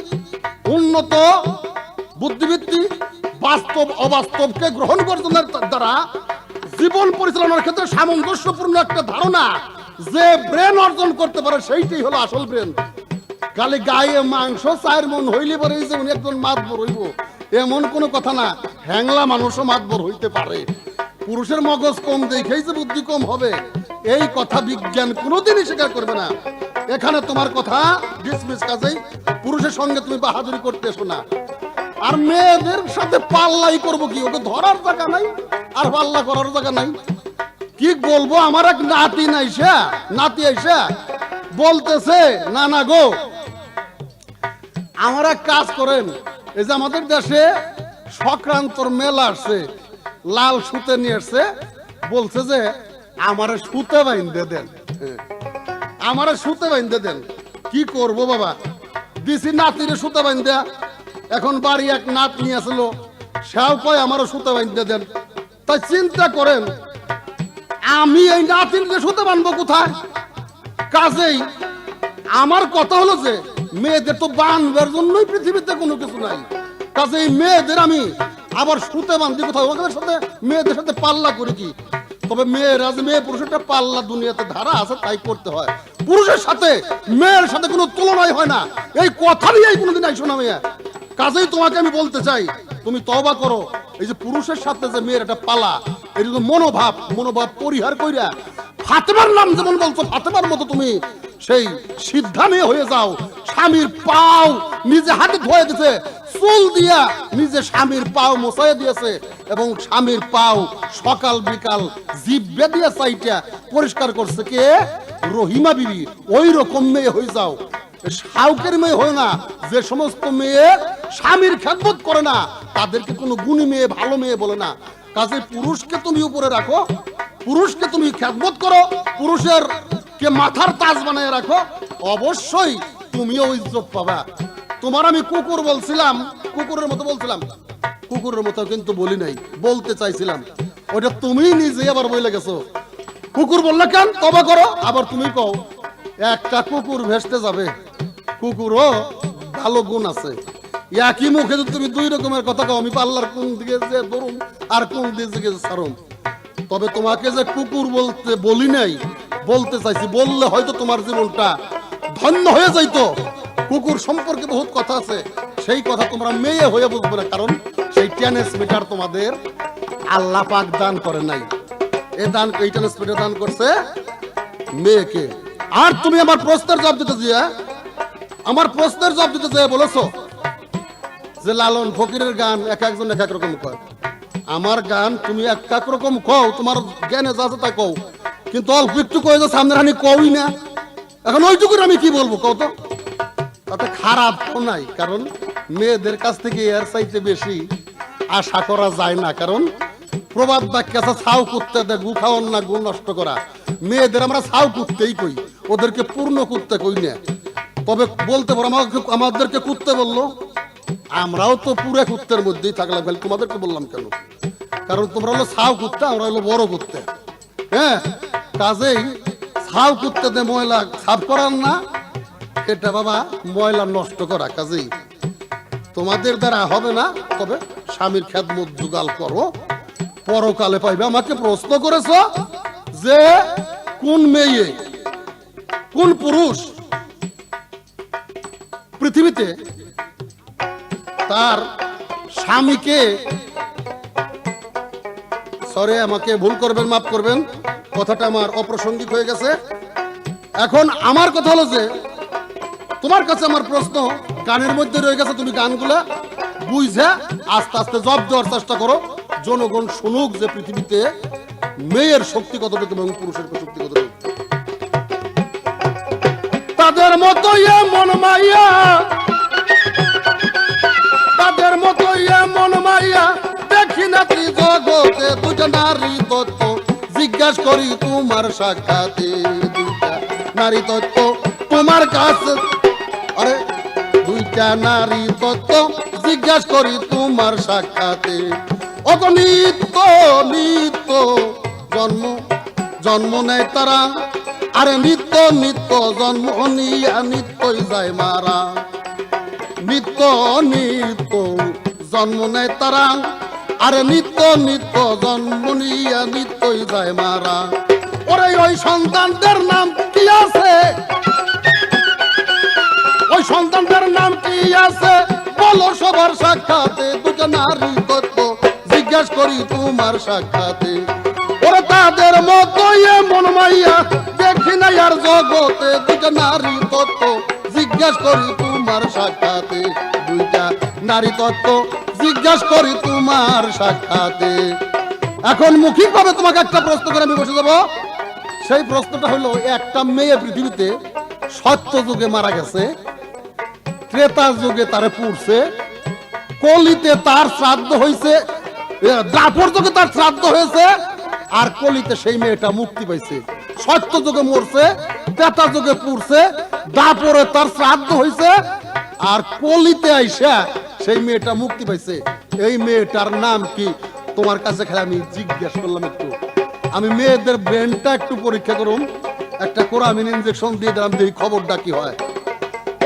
Speaker 2: উন্নত বুদ্ধিবৃত্তি, বাস্তব অবাস্তবকে গ্রহণ করার দ্বারা জীবন পরিচালনার ক্ষেত্রে সামঞ্জস্যপূর্ণ একটা ধারণা যে ব্রেন অর্জন করতে পারে, সেইটাই হলো আসল ব্রেন। খালি গায়ে মাংস 4 মণ হইলে পরে যে উনি একজন মাতবর হইব এমন কোনো কথা না। হ্যাংলা মানুষও মাতবর হইতে পারে। পুরুষের মগজ কম দেখেই যে বুদ্ধি কম হবে এই কথা বিজ্ঞান কোনোদিনই স্বীকার করবে না। এখানে তোমার কথা ডিসমিস। কাজেই পুরুষের সঙ্গে তুমি বাহাদুরি করতে এসো না। আর মেয়েদের সাথে পাল্লাই করবো কি? ওকে ধরার জায়গা নাই আর পাল্লা করার জায়গা নাই। কি বলবো? আমার এক নাতি আইসা বলতেছে, না না গো, আমার এক কাজ করেন। এই যে আমাদের দেশে সংক্রান্তর মেলা আসছে, লাল সুতে নিয়ে আসছে, বলছে যে আমারে সুতে বাইন্ধে দেন, আমারে সুতে বাইন্ধে দেন। কি করব বাবা? দিছি নাতিরে সুতে বাইন্ধে। এখন বাড়ি এক নাতনি আসলো, সেও কয় আমারও সুতে বাইন্ধে দেন। তাই চিন্তা করেন আমি এই নাতিনকে সুতে বানবো কোথায়? কাজেই আমার কথা হলো যে মেয়েদের তো বানবার জন্যই পৃথিবীতে কোনো কিছু নাই। কাজেই মেয়েদের আমি আবার সুতে বান্ধি কোথায়? ওদের সাথে মেয়েদের সাথে পাল্লা করি কি? তবে মেয়েরা যে মেয়ে পুরুষের একটা পাল্লা দুনিয়াতে ধারা আছে, তাই করতে হয়। পুরুষের সাথে মেয়ের সাথে কোনো তুলনাই হয় না। এই কথা নিয়েই কোনোদিন আইসো না মেয়ে। কাজেই তোমাকে আমি বলতে চাই, তুমি তওবা করো। এই যে পুরুষের সাথে যে মেয়ের একটা পালা, এই যে মনোভাব পরিহার কইরা ফাতেমার নাম যেমন বলছো, ফাতেমার মতো তুমি সেই সিদ্ধা মেয়ে হয়ে যাও। স্বামীর পাও নিজে হাতে ধুয়ে দিতে, চুল দিয়া নিজে স্বামীর পাও মোছাইয়া দিয়েছে এবং স্বামীর পাও সকাল বিকাল জিভে দিয়া চাইটা পরিষ্কার করছে কে? রহিমা বিবি। ওই রকম মেয়ে হয়ে যাও। শাউকের মেয়ে হয় না। যে সমস্ত মেয়ে স্বামীর খেদমত করে না তাদেরকে কোনো গুণী মেয়ে, ভালো মেয়ে বলে না। কাজে পুরুষকে তুমি উপরে রাখো, পুরুষকে তুমি খেদমত করো, পুরুষের কে মাথার তাজ বানায় রাখো, অবশ্যই তুমিও ইজ্জত পাবা। তোমার আমি কুকুর বলছিলাম, কুকুরের মতো বলছিলাম, কুকুরের মতো কিন্তু বলি নাই, বলতে চাইছিলাম। ওটা তুমি নিজে আবার বলে গেছো কুকুর বললে কেন, তবা করো। আবার তুমি কও একটা কুকুর ভেসতে যাবে, কুকুরও ভালো গুণ আছে। একই মুখে যদি তুমি দুই রকমের কথা কও, আমি পাল্লার কোন দিকে যে ধরুন আর কোন দিকে ছাড়ুন। তবে তোমাকে যে কুকুর বলতে বলি নাই, বলতে চাইছি, বললে হয়তো তোমার জীবনটা ধন্য হয়ে যাইতো। কুকুর সম্পর্কে বহুত কথা আছে, সেই কথা তোমরা মেয়ে হয়ে বুঝবে না, কারণ সেই ট্রান্সমিটার তোমাদের আল্লাহ পাক দান করে নাই। এই ট্রান্সমিটার দান করছে মেয়েকে। আর তুমি আমার প্রশ্নের জবাব দিতে যে আমার প্রশ্নের জবাব দিতে যে বলেছো যে লালন ফকিরের গান এক একজন এক এক রকম কয়, আমার গান তুমি এক এক রকম কও, তোমার জ্ঞানে যা আছে তা কও, কিন্তু অল্প একটু কয়ে যে সামনের হানি কই না। এখন ওইটুকুর আমি কি বলবো কও তো? তাতে খারাপ তো নাই, কারণ মেয়েদের কাছ থেকে এর চাইতে বেশি আশা করা যায় না। কারণ প্রবাদ বাক্য আছে, ছাউ করতে দে গু খাওয়ান না গু নষ্ট করা। মেয়েদের আমরা ছাউ করতেই কই, ওদেরকে পূর্ণ করতে কই না। তবে বলতে পারো আমাদেরকে কুত্তে বললো, আমরাও তো পুরো কুত্তের মধ্যেই থাকলাম, খালি তোমাদেরকে বললাম কেন? কারণ তোমরা হলো ছাউ কুত্তে, আমরা হলো বড় কুত্তে। হ্যাঁ, কাজেই ছাউ কুত্তে দে ময়লা সাফ করার না, এটা বাবা ময়লা নষ্ট করা। কাজেই তোমাদের দ্বারা হবে না, তবে স্বামীর খেদমত জোগাল করো, পরকালে পাইবে। আমাকে প্রশ্ন করেছ যে কোন মেয়ে কোন পুরুষ পৃথিবীতে তার স্বামীকে, সরি আমাকে ভুল করবেন, মাফ করবেন, কথাটা আমার অপ্রাসঙ্গিক হয়ে গেছে। এখন আমার কথা হলো যে তোমার কাছে আমার প্রশ্ন গানের মধ্যে রয়ে গেছে, তুমি গানগুলা বুঝে আস্তে আস্তে জব দেওয়ার চেষ্টা করো, জনগণ শুনুক যে পৃথিবীতে মেয়ের শক্তি কতটুকু এবং পুরুষের শক্তি কতটুকু। তাদের মতো মন মাইয়া, তাদের মতো মন মাইয়া দেখি না জগতে দুটা নারী তত্ত্ব জিজ্ঞাসা করি তোমার সাক্ষাতে, দুইটা নারী তত্ত্ব তোমার কাছে, আরে দুইটা নারী তত্ত্ব জিজ্ঞাসা করি তোমার সাক্ষাতে। অত নিত্য নিত্য জন্ম জন্ম নেয় তারা, আরে নিত্য নিত্য জন্ম নিয়া নিত্যই যায় মারা, নিত্য নিত্য জন্ম নেয় তারা, আরে নিত্য নিত্য জন্ম নিয়া নিত্যই যায় মারা। ওরে ওই সন্তানদের নাম কি আছে, ওই সন্তানদের নাম কি আছে বলো সবার সাক্ষাতে, দুটো নারী তত্ত্ব জিজ্ঞাসা করি তোমার সাক্ষাতে। ওরে তাদের মতো মন মাইয়া দেখি না আর জগতে, দুটো নারী তত্ত্ব জিজ্ঞাসা করি তোমার সাক্ষাতে, দুইটা নারী তত্ত্ব জিজ্ঞাসা করি তোমার সাক্ষাতে। এখন মৌখিকভাবে তোমাকে একটা প্রশ্ন করে আমি বসে যাবো। সেই প্রশ্নটা হলো, একটা মেয়ে পৃথিবীতে সত্য যুগে মারা গেছে, ত্রেতা যুগে তারে পুড়ছে, কলিতে তার শ্রাদ্ধ হয়েছে, দ্বাপর যুগে তার শ্রাদ্ধ হয়েছে, আর কলিতে সেই মেয়েটা মুক্তি পাইছে। সত্য যুগে মরছে, ত্রেতা যুগে পুড়ছে, দ্বাপরে তার শ্রাদ্ধ হয়েছে, আর কলিতে আইসা সেই মেয়েটা মুক্তি পাইছে। এই মেয়েটার নাম কি? তোমার কাছে খালি আমি জিজ্ঞেস করলাম, একটু আমি মেয়েদের ব্রেনটা একটু পরীক্ষা করুন, একটা কোরামিন ইনজেকশন দিয়ে দিলাম, এই খবরটা কি হয়।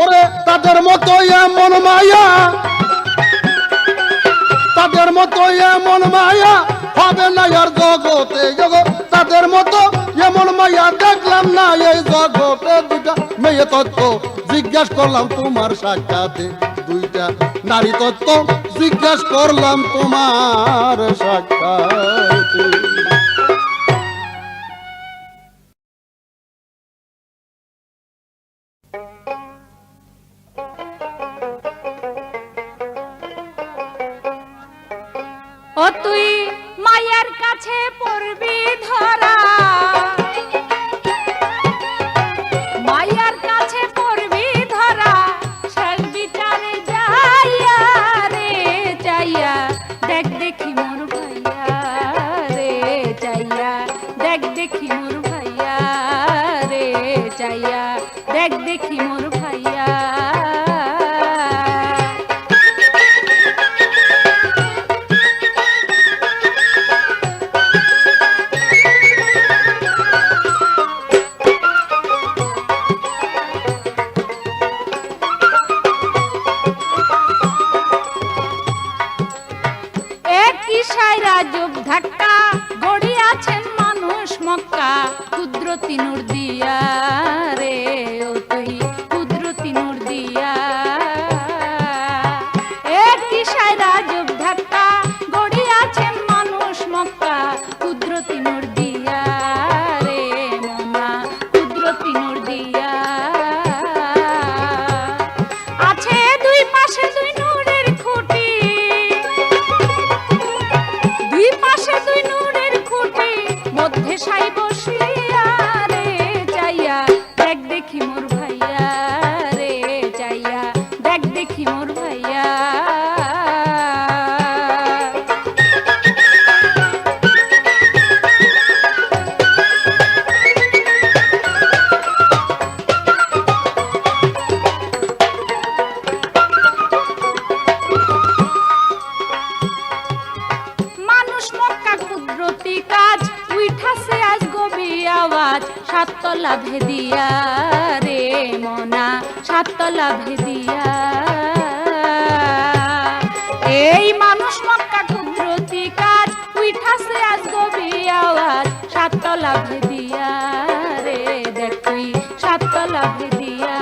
Speaker 2: ওরে তাদের মতো এমন মায়া, তাদের মতো এমন মায়া হবে না আর জগতে, তাদের মতো এমন মায়া দেখলাম না এই জগতে। দুইটা মেয়ে তত্ত্ব জিজ্ঞাসা করলাম তোমার সাক্ষাতে, দুইটা নারী তত্ত্ব জিজ্ঞাসা করলাম তোমার সাক্ষাতে।
Speaker 1: ও তুই মায়ের কাছে পড়বি ধরা, মায়ের কাছে পড়বি ধরা, শেষ বিচারে যাইয়া রে যাইয়া দেখ দেখি মোর ভাইয়া রে যাইয়া দেখ দেখি মোর ভাইয়া রে যাইয়া দেখ দেখি মোর ভাইয়া কুদরতি নূর দিয়া রে, ও তুই কুদরতি নূর দিয়া। একটি সায়রা যুগ ধাক্কা গড়িয়াছেন মানুষ মক্কা, কুদরতি নূর দিয়া রে মোনা, কুদরতি নূর দিয়া। আছে দুই পাশে দুই নূরের খুঁটি, দুই পাশে দুই নূরের খুঁটি, মধ্যে সাই বসিয়া রে চাইয়া দেখ দেখি মোর ভাইয়া রে, চাইয়া দেখ দেখি মোর ভাইয়া। মানুষ মক্কা কুদরতি কাজ, উইঠাছে আজ গভীর আওয়াজ, সাততলা ভেদিয়া রে মোনা, সাততলা ভেদিয়া। এই মানুষ মক্কা কুদরতি কাজ, উইঠাছে আজ গভীর আওয়াজ, সাততলা ভেদিয়া রে, দেখ তুই সাততলা ভেদিয়া।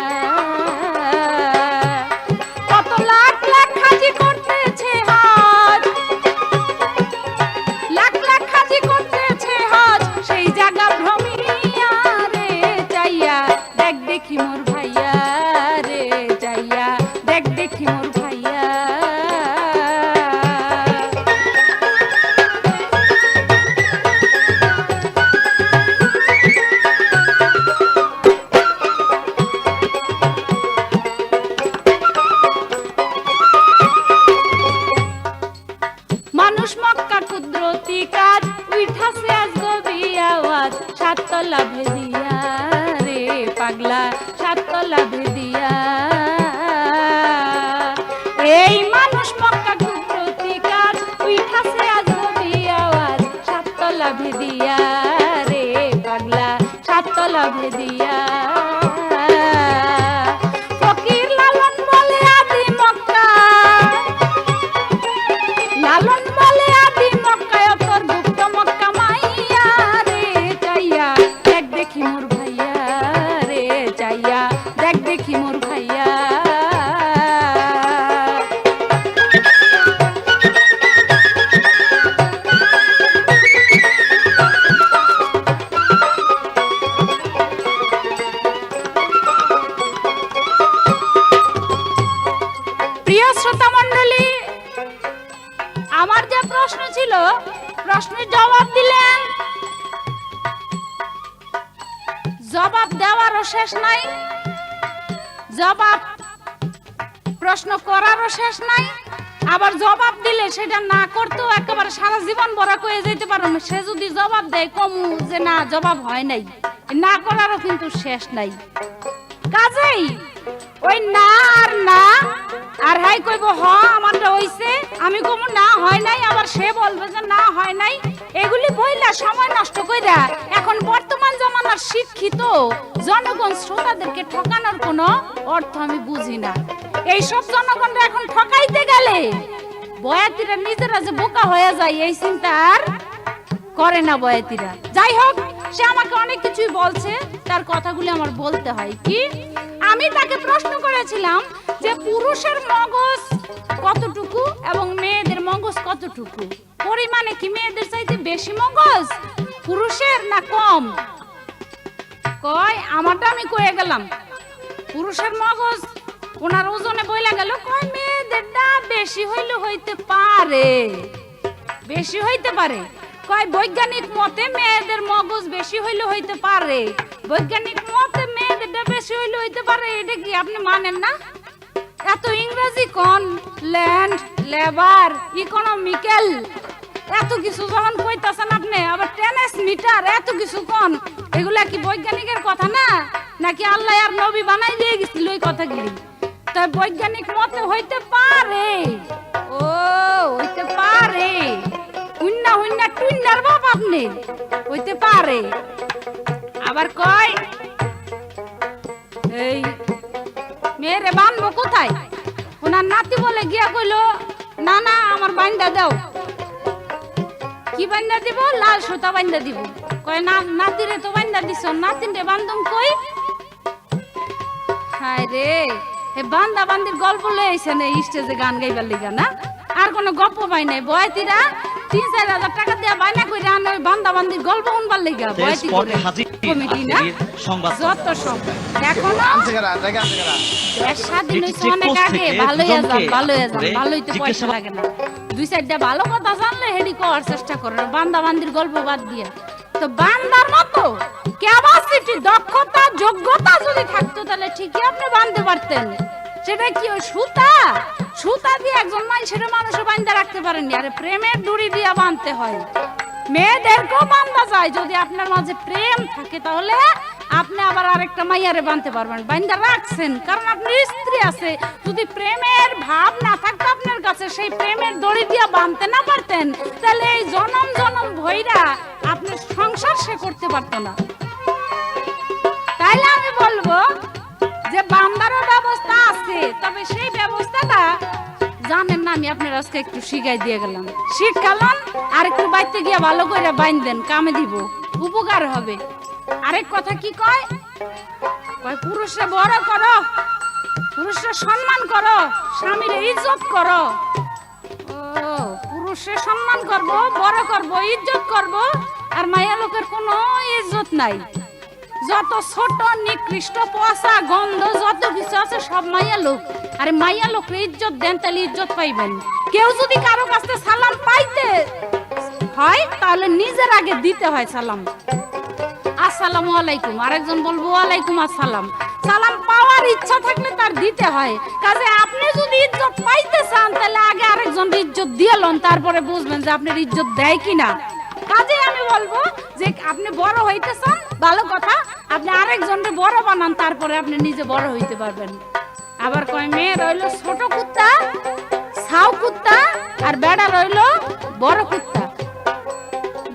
Speaker 1: কত লাখ লাখ হাজি করতেছে হজ, লাখ লাখ হাজি করতেছে হজ, সেই জায়গা ভ্রমিয়া রে চাইয়া দেখ দেখি মোর ভাইয়া রে, চাইয়া দেখ দেখি মোর ভাইয়া। মানুষ মক্কা কুদরতি কাজ, উইঠাছে আজ গভীর আওয়াজ, সাততলা ভেদিয়া রে পাগলা, সাততলা ভেদিয়া। এই মানুষ মক্কা কুদরতি কাজ, উইঠাছে আজ গভীর আওয়াজ, সাততলা ভেদিয়া রে পাগলা, সাততলা ভেদিয়া। ফকির লালন বলে আদি মক্কা, লালন বলে আদি মক্কায় তোর গুপ্ত মক্কা মাইয়া রে, চাইয়া দেখ দেখি মোর ভাইয়া রে, চাইয়া দেখ দেখি মোর ভাইয়া। প্রিয় শ্রোতা মণ্ডলী, আমার যে প্রশ্ন ছিল, প্রশ্নের জবাব দিলেন, জবাব দেওয়ারও শেষ নাই, জবাব প্রশ্ন করারও শেষ নাই, আবার জবাব দিলে সেটা না করতেও একেবারে সারা জীবন ভরা কয়ে যেতে পারো না। সে যদি জবাব দেয় কমু যে না জবাব হয় নাই, না করারও কিন্তু শেষ নাই। কাজেই ওই না আর না, আর হাই কইব হ আমারটা হইছে, আমি কমু না হয় নাই, আবার সে বলবে যে না হয় নাই, এগুলি বইলা সময় নষ্ট কইরা এখন বর্তমান জামানার শিক্ষিত জনগণ শ্রোতাদেরকে ঠকানোর কোনো অর্থ আমি বুঝি না। এই সব জনগণরা এখন ঠকাইতে গেলে বয়াতিরা নিজেরা যে বোকা হয়ে যায় এই চিন্তা আর করে না বয়াতিরা। যাই হোক, সে আমাকে অনেক কিছুই বলছে, তার কথাগুলি আমার বলতে হয়। কি আমি তাকে প্রশ্ন করেছিলাম যে পুরুষের মগজ কতটুকু এবং মেয়েদের মগজ কতটুকু, পরিমাণে কি মেয়েদের চাইতে বেশি মগজ পুরুষের না কম? কয় আমারটা আমি কয়ে গেলাম পুরুষের মগজ ওনার ওজনে বইলা গেল, কয় মেয়েদেরটা বেশি হইলে হইতে পারে, বেশি হইতে পারে। কয় বৈজ্ঞানিক মতে মেয়েদের মগজ বেশি হইলে হইতে পারে, বৈজ্ঞানিক মতে মেয়েদেরটা বেশি হইলে হইতে পারে। এটা কি আপনি মানেন না? এত ইংরেজি কোন, ল্যান্ড, লেবার, ইকোনমিক্যাল, এত কিছু যখন কইতাছেন আপনি, আবার টেনেস মিটার, এত কিছু কোন, এগুলা কি বৈজ্ঞানিকের কথা না, নাকি আল্লাহ আর নবী বানাই দিয়ে গেছিল ওই কথাগুলি? তাই বৈজ্ঞানিক মতে হইতে পারে, ও হইতে পারে, হুন্না হুন্না টুন্নার বাপ আপনি, হইতে পারে। আবার কয় এই মেয়েরে বানবো কোথায়? ওনার নাতি বলে গিয়া কইলো, না না আমার বান্দা দাও। কি বান্দা দিব? লাল সুতা বান্দা দিব। কয় না, নাতিরে তো বান্দা দিছ, নাতিনরে বান্ধম কই? হায় রে, এ বান্দা বান্দির গল্প লয়ে আইছে না স্টেজে গান গাইবার লিগা না? আর কোনো গল্প পাই নাই, বয়তিরা ৩-৪ হাজার টাকা দিয়া বায়না কইরা আনে ওই বান্দা বান্দির গল্প শুনবার লিগা। বয়তি করে কমিটি না যত সব এখনো দেশ স্বাধীন হইছে অনেক আগে। ভালোই আছেন, ভালোই আছেন, ভালোই তো পয়সা লাগে না। ২-৪টা ভালো কথা জানলে হেডি করার চেষ্টা করেন, বান্দা বান্দির গল্প বাদ দিয়া। তো বান্দার মতো ক্যাপাসিটি, দক্ষতা, যোগ্যতা যদি থাকতো তাহলে ঠিকই আপনি বাঁধতে পারতেন। সেটা কি ওই সুতা? সুতা দিয়ে একজন মানুষের বাঁধতে রাখতে পারেননি। আরে প্রেমের দড়ি দিয়ে বাঁধতে হয়। মেয়েদেরকেও বাঁধা যায় যদি আপনার মাঝে প্রেম থাকে, তাহলে আপনি আবার আরেকটা মাইয়ারে বাঁধতে পারবেন। বাঁধা রাখছেন কারণ আপনার স্ত্রী আছে। যদি প্রেমের ভাব না থাকতো আপনার কাছে, সেই প্রেমের দড়ি দিয়ে বাঁধতে না পারতেন, তাহলে এই জনম জনম ভৈরা আপনার সংসার সে করতে পারতো না। তাইলে আমি বলবো যে বান্দারও ব্যবস্থা আছে, তবে সেই ব্যবস্থাটা জানেন না। আমি আপনার আজকে একটু শিখাই দিয়ে গেলাম, শিখালাম। আর একটু বাইতে গিয়ে ভালো করে বাইন্ধেন, কামে দিব, উপকার হবে। আরেক কথা কি কয়, পুরুষরা বড় করো, পুরুষরা সম্মান করো, স্বামীর ইজ্জত করো। ও, পুরুষের সম্মান করব, বড় করব, ইজ্জত করব, আর মায়া লোকের কোনো ইজ্জত নাই। যত ছোট নিকৃষ্ট পচা গন্ধ যত কিছু আছে সব মাইয়া লোক। আরে মাইয়া লোকরে ইজ্জত দেন, তাহলে ইজ্জত পাইবেন। কেউ যদি কারো কাছে সালাম পাইতে হয় তাহলে নিজের আগে দিতে হয় সালাম। আসসালামু আলাইকুম, আরেকজন বলবো ওয়ালাইকুম আসসালাম। সালাম পাওয়ার ইচ্ছা থাকলে তার দিতে হয়। কাজে আপনি যদি ইজ্জত পাইতে চান তাহলে আগে আরেকজন ইজ্জত দিয়ে লন, তারপরে বুঝবেন যে আপনার ইজ্জত দেয় কিনা। কাজে আমি বলবো যে আপনি বড় হইতে চান, ভালো কথা, আপনি আরেকজনকে বড় বানান, তারপরে আপনি নিজে বড় হইতে পারবেন। আবার কয় মেয়ে রইল ছোট কুত্তা, ছাউ কুত্তা, আর বেড়া রইল বড় কুত্তা।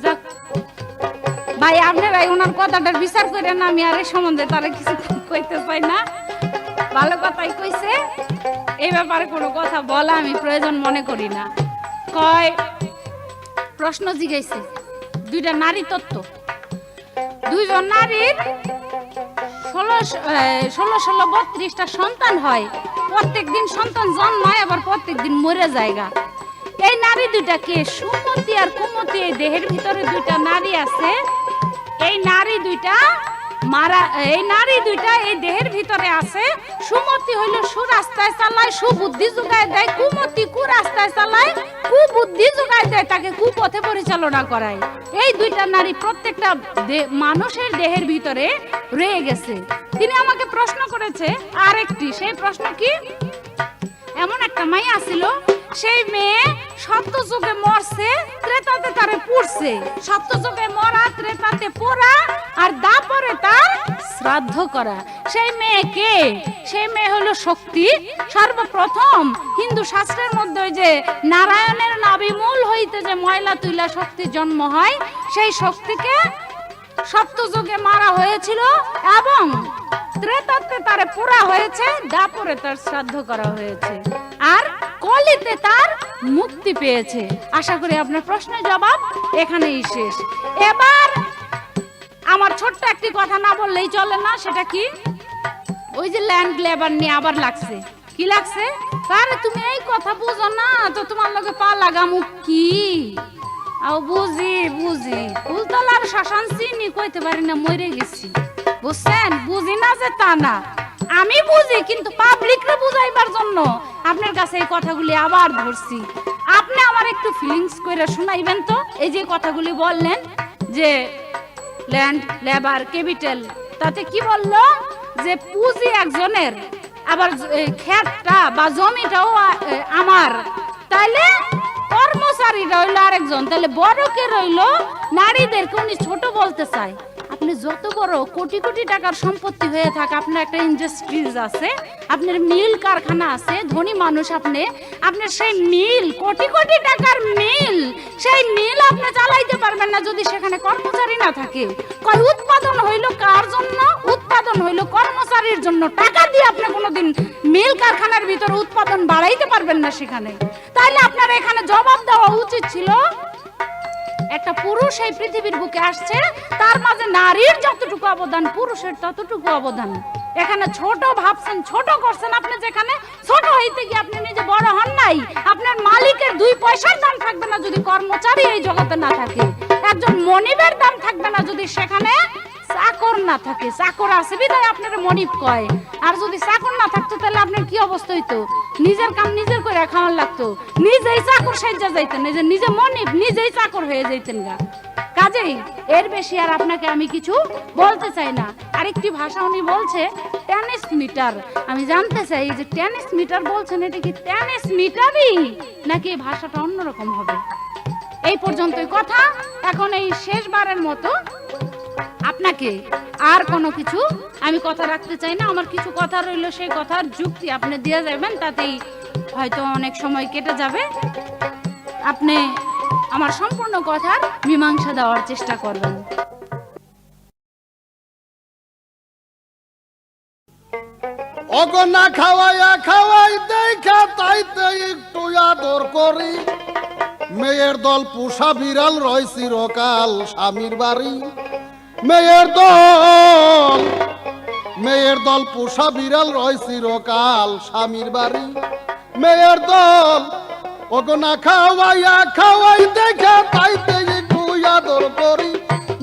Speaker 1: যাক ভাই, আপনারা ওনার কথাটার বিচার করেন, আমি আর এই সম্বন্ধে তারা কিছু কইতে চাই না। ভালো কথাই কইছে, এই ব্যাপারে কোনো কথা বলা আমি প্রয়োজন মনে করি না। কয় প্রশ্ন জিজ্ঞাসা, দুইটা নারী তত্ত্ব, দুইজন নারীর ১৬-১৬-৩২টা সন্তান হয়। প্রত্যেক দিন সন্তান জন্মায়, আবার প্রত্যেক দিন মরে যায়গা। এই নারী দুইটা কে? সুমতি আর কুমতি। এই দেহের ভিতরে দুইটা নারী আছে। এই নারী দুইটা এই দেহের ভিতরে আছে। সুমতি হইল সুরাস্তায় চালায়, সুবুদ্ধি যোগায় দেয়। কুমতি কুরাস্তায় চালায়, কুবুদ্ধি যোগায় দেয়, তাকে কুপথে পরিচালনা করায়। এই দুইটা নারী প্রত্যেকটা মানুষের দেহের ভিতরে রয়ে গেছে। তিনি আমাকে প্রশ্ন করেছে আরেকটি, সেই প্রশ্ন কি, এমন একটা মাইয়া ছিল, সেই মেয়ে সত্য যুগে মরছে, ত্রেতাতে তারে পুড়ছে। সত্য যুগে মরা, ত্রেতাতে পোড়া, আর দাপরে তার শ্রাদ্ধ করা। সেই মেয়ে কে? সেই মেয়ে হলো শক্তি। সর্বপ্রথম হিন্দু শাস্ত্রের মধ্যে যে নারায়ণের নাভিমূল হইতে যে ময়লা তুইলা শক্তির জন্ম হয়, সেই শক্তিকে সপ্ত যুগে মারা হয়েছিল এবং ত্রেতাতে তারে পোড়া হয়েছে, দাপরে তার শ্রাদ্ধ করা হয়েছে, আর কলিতে তার মুক্তি পেয়েছে। আশা করি আপনার প্রশ্নের জবাব এখানেই শেষ। এবার আমার ছোট্ট একটি কথা না বললেই চলে না, সেটা কি, ওই যে ল্যান্ড লেবার নিয়ে আবার লাগছে। কি লাগছে? আরে তুমি এই কথা বুঝো না তো, তোমার লগে পা লাগামু কি? আও বুঝি ফুলতলার শ্মশান চিনি কইতে পারি না, মরে গেছি, বুঝছেন? বুঝি না যে তা না, আমি বুঝি, কিন্তু পাবলিকরে বুঝাইবার জন্য আপনার কাছে এই কথাগুলি আবার ধরছি। আপনি আমার একটু ফিলিংস করে শোনাইবেন তো। এই যে কথাগুলি বললেন যে ল্যান্ড লেবার ক্যাপিটাল, তাতে কি বললো যে পুঁজি একজনের, আবার ক্ষেতটা বা জমিটাও আমার, তাইলে কর্মচারী রইল আরেকজন, তাহলে বড় কে রইল? নারীদেরকে উনি ছোট বলতে চায়। আপনি যত বড় কোটি কোটি টাকার সম্পত্তি হয়ে থাকে, আপনার একটা ইন্ডাস্ট্রিজ আছে, আপনার মিল কারখানা আছে, ধনী মানুষ আপনি, আপনার সেই মিল, কোটি কোটি টাকার মিল, সেই মিল আপনি চালাইতে পারবেন না যদি সেখানে কর্মচারী না থাকে। কয় উৎপাদন হইল কার জন্য? উৎপাদন হইল কর্মচারীর জন্য। টাকা দিয়ে আপনি কোনোদিন মিল কারখানার ভিতরে উৎপাদন বাড়াইতে পারবেন না সেখানে। তাইলে আপনার এখানে জবাব দেওয়া উচিত ছিল একটা পুরুষ এই পৃথিবীর বুকে আসছে, তার মাঝে নারীর যতটুকু অবদান পুরুষের ততটুকু অবদান। এখানে ছোট ভাবছেন, ছোট করছেন আপনি, যেখানে ছোট হইতে গিয়ে আপনি নিজে বড় হন নাই। আপনার মালিকের 2 পয়সার দাম থাকবে না যদি কর্মচারী এই জগতে না থাকে। একজন মনিবের দাম থাকবে না যদি সেখানে চাকর না থাকে। চাকর আছে বিধায় আপনার মনিব কয়। আর যদি চাকর না থাকতো তাহলে আপনার কি অবস্থা হইতো? নিজের কাম নিজের করে খাওয়ার লাগতো, নিজেই চাকর সাইজা যাইতেন, নিজে মনিব নিজেই চাকর হয়ে যাইতেন গা। কাজেই এর বেশি আর আপনাকে আমি কিছু বলতে চাই না। আরেকটি ভাষা উনি বলছে টেনিস মিটার। আমি জানতে চাই এই যে টেনিস মিটার বলছেন, এটা কি টেনিস মিটারই নাকি এই ভাষাটা অন্যরকম হবে? এই পর্যন্তই কথা। এখন এই শেষবারের মতো আপনাকে আর কোনো কিছু আমি কথা রাখতে চাই না। আমার কিছু কথা রইল, সেই কথার যুক্তি আপনি দিয়ে যাবেন, তাতেই হয়তো অনেক সময় কেটে যাবে। আপনি আমার সম্পূর্ণ কথার মীমাংসা দেওয়ার চেষ্টা করবেন।
Speaker 2: ওগো না খাওয়াইয়া খাওয়াই দেখা তাইতে একটু আদর করি। মেয়ের দল পোষা বিড়াল রয় চিরকাল স্বামীর বাড়ি। মেয়ের দল পোষা বিড়াল রয় চিরকাল স্বামীর বাড়ি। মেয়ের দল ওগো না খাওয়াইয়া খাওয়াই দেখা তাইতে একটু আদর করি।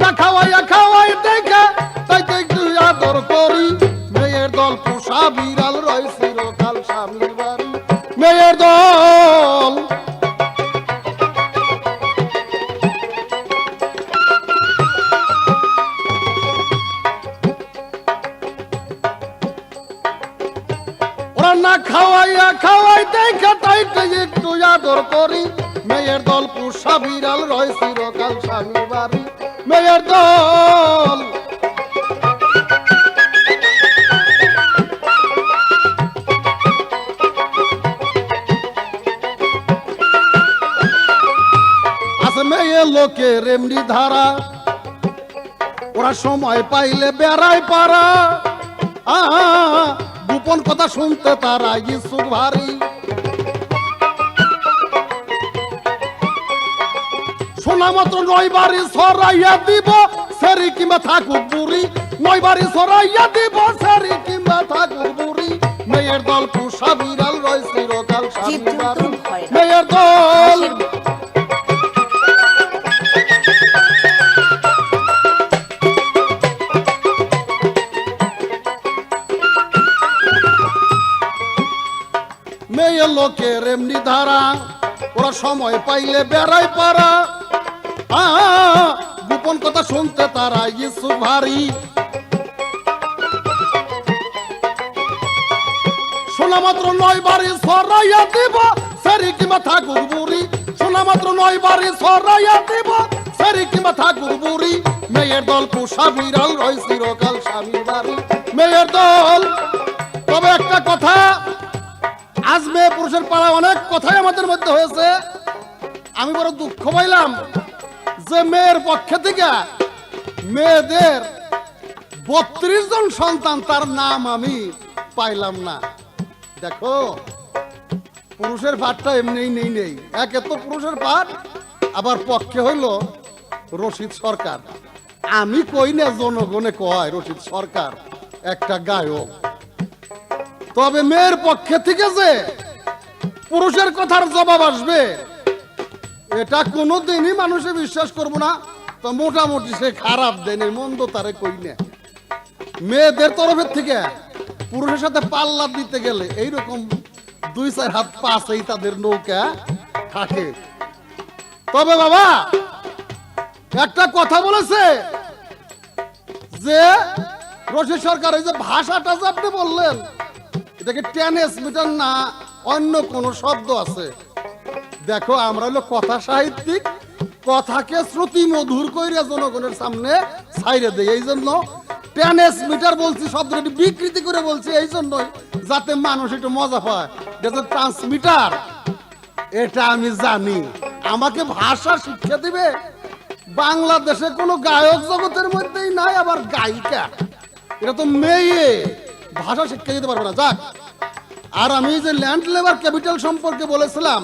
Speaker 2: না খাওয়াইয়া খাওয়াই দেখা তাইতে একটু আদর করি। মেয়ের দল পোষা বিড়াল রয় চিরকাল স্বামীর বাড়ি। মেয়ের দল না খাওয়াইয়া খাওয়াই দেখা তাইতে একটু আদর করি। মেয়ের দল পোষা বিড়াল রয় চিরকাল স্বামীর বাড়ি। মেয়ের দল আছে মেয়ে লোকের এমনি ধারা, ওরা সময় পাইলে বেড়ায় পারা। গোপন কথা শুনতে তারা ইচ্ছুক ভারী। শোনা মাত্র 9 বাড়ি সরাইয়া দিব সেরি কিংবা থাকুক বুড়ি। 9 বাড়ি সরাইয়া দিব সেরি কিংবা থাকুক বুড়ি। মেয়ের দল পোষা বিড়াল রয় চিরকাল স্বামীর বাড়ি। মেয়ের দল মেয়ে লোকের এমনি ধারা, ওরা সময় পাইলে বেড়াই পারা। গোপন কথা শুনতে তারা ইচ্ছুক ভারী। শোনা মাত্র 9 বাড়ি সরাইয়া দিব সেরি কিংবা থাকুক বুড়ি। শোনা মাত্র 9 বাড়ি সরাইয়া দিব সেরি কিংবা থাকুক বুড়ি। মেয়ের দল পোষা বিড়াল রয় চিরকাল স্বামীর বাড়ি। মেয়ের দল তবে একটা কথা, আজ মেয়ে পুরুষের পাড়া অনেক কথাই আমাদের মধ্যে হয়েছে। আমি বড় দুঃখ পাইলাম যে মেয়ের পক্ষে থেকে মেয়েদের 32 জন সন্তান, তার নাম আমি পাইলাম না। দেখো পুরুষের পাঠটা এমনি নেই। একে তো পুরুষের পাঠ, আবার পক্ষে হইল রশিদ সরকার। আমি কই না, জনগণে কয় রশিদ সরকার একটা গায়ক। তবে মেয়ের পক্ষে থেকে যে পুরুষের কথার জবাব আসবে এটা কোনোদিনই মানুষে বিশ্বাস করবো না। তো মোটামুটি সে খারাপ দেনে মন্দ তারে কই না। মেয়েদের তরফের থেকে পুরুষের সাথে পাল্লা দিতে গেলে এইরকম 2-4 হাত পাশেই তাদের নৌকা থাকে। তবে বাবা একটা কথা বলেছে যে রশিদ সরকার, এই যে ভাষাটা যে আপনি বললেন, এটাকে টেনিস মিটার না অন্য কোন শব্দ আছে? দেখো আমরা হলো কথা সাহিত্যিক, কথাকে শ্রুতি মধুর করে জনগণের সামনে ছাইরে দেয়। এই জন্য টেনিস মিটার বলছি, শব্দটি বিকৃতি করে বলছি এই জন্যই, যাতে মানুষ একটু মজা পায়। ট্রান্সমিটার এটা আমি জানি। আমাকে ভাষা শিক্ষা দিবে বাংলাদেশে কোনো গায়ক জগতের মধ্যেই নাই, আবার গায়িকা। এটা তো মেয়ে, ভাষা শিক্ষা দিতে পারবে না। যাক, আর আমি যে ল্যান্ড লেবার ক্যাপিটাল সম্পর্কে বলেছিলাম,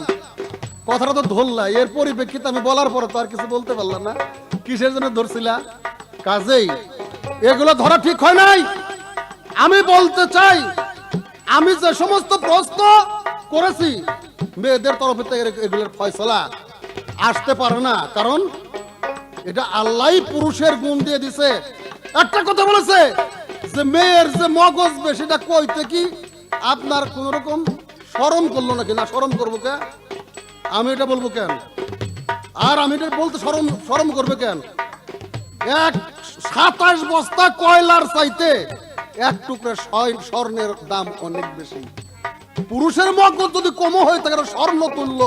Speaker 2: কথাটা তো ধরলা, এর পরিপ্রেক্ষিতে আমি বলার পরে তো আর কিছু বলতে পারলাম না। কিসের জন্য ধরছিলা? কাজেই এগুলো ধরা ঠিক হয় নাই। আমি বলতে চাই, আমি যে সমস্ত প্রশ্ন করেছি মেয়েদের তরফ থেকে এগুলোর ফয়সলা আসতে পারে না, কারণ এটা আল্লাহ পুরুষের গুণ দিয়ে দিছে। একটা কথা বলেছে যে মেয়ের যে মগজ বেশিটা কইতে কি আপনার কোন রকম শরম করলো নাকি? না, শরম করবো কেন? আমি এটা বলবো কেন? আর আমি এটা বলতে শরম করবে কেন? 27 বস্তা কয়লার চাইতে এক টুকরা স্বর্ণের দাম অনেক বেশি। পুরুষের মগজ যদি কম হয়ে থাকে স্বর্ণ তুল্য,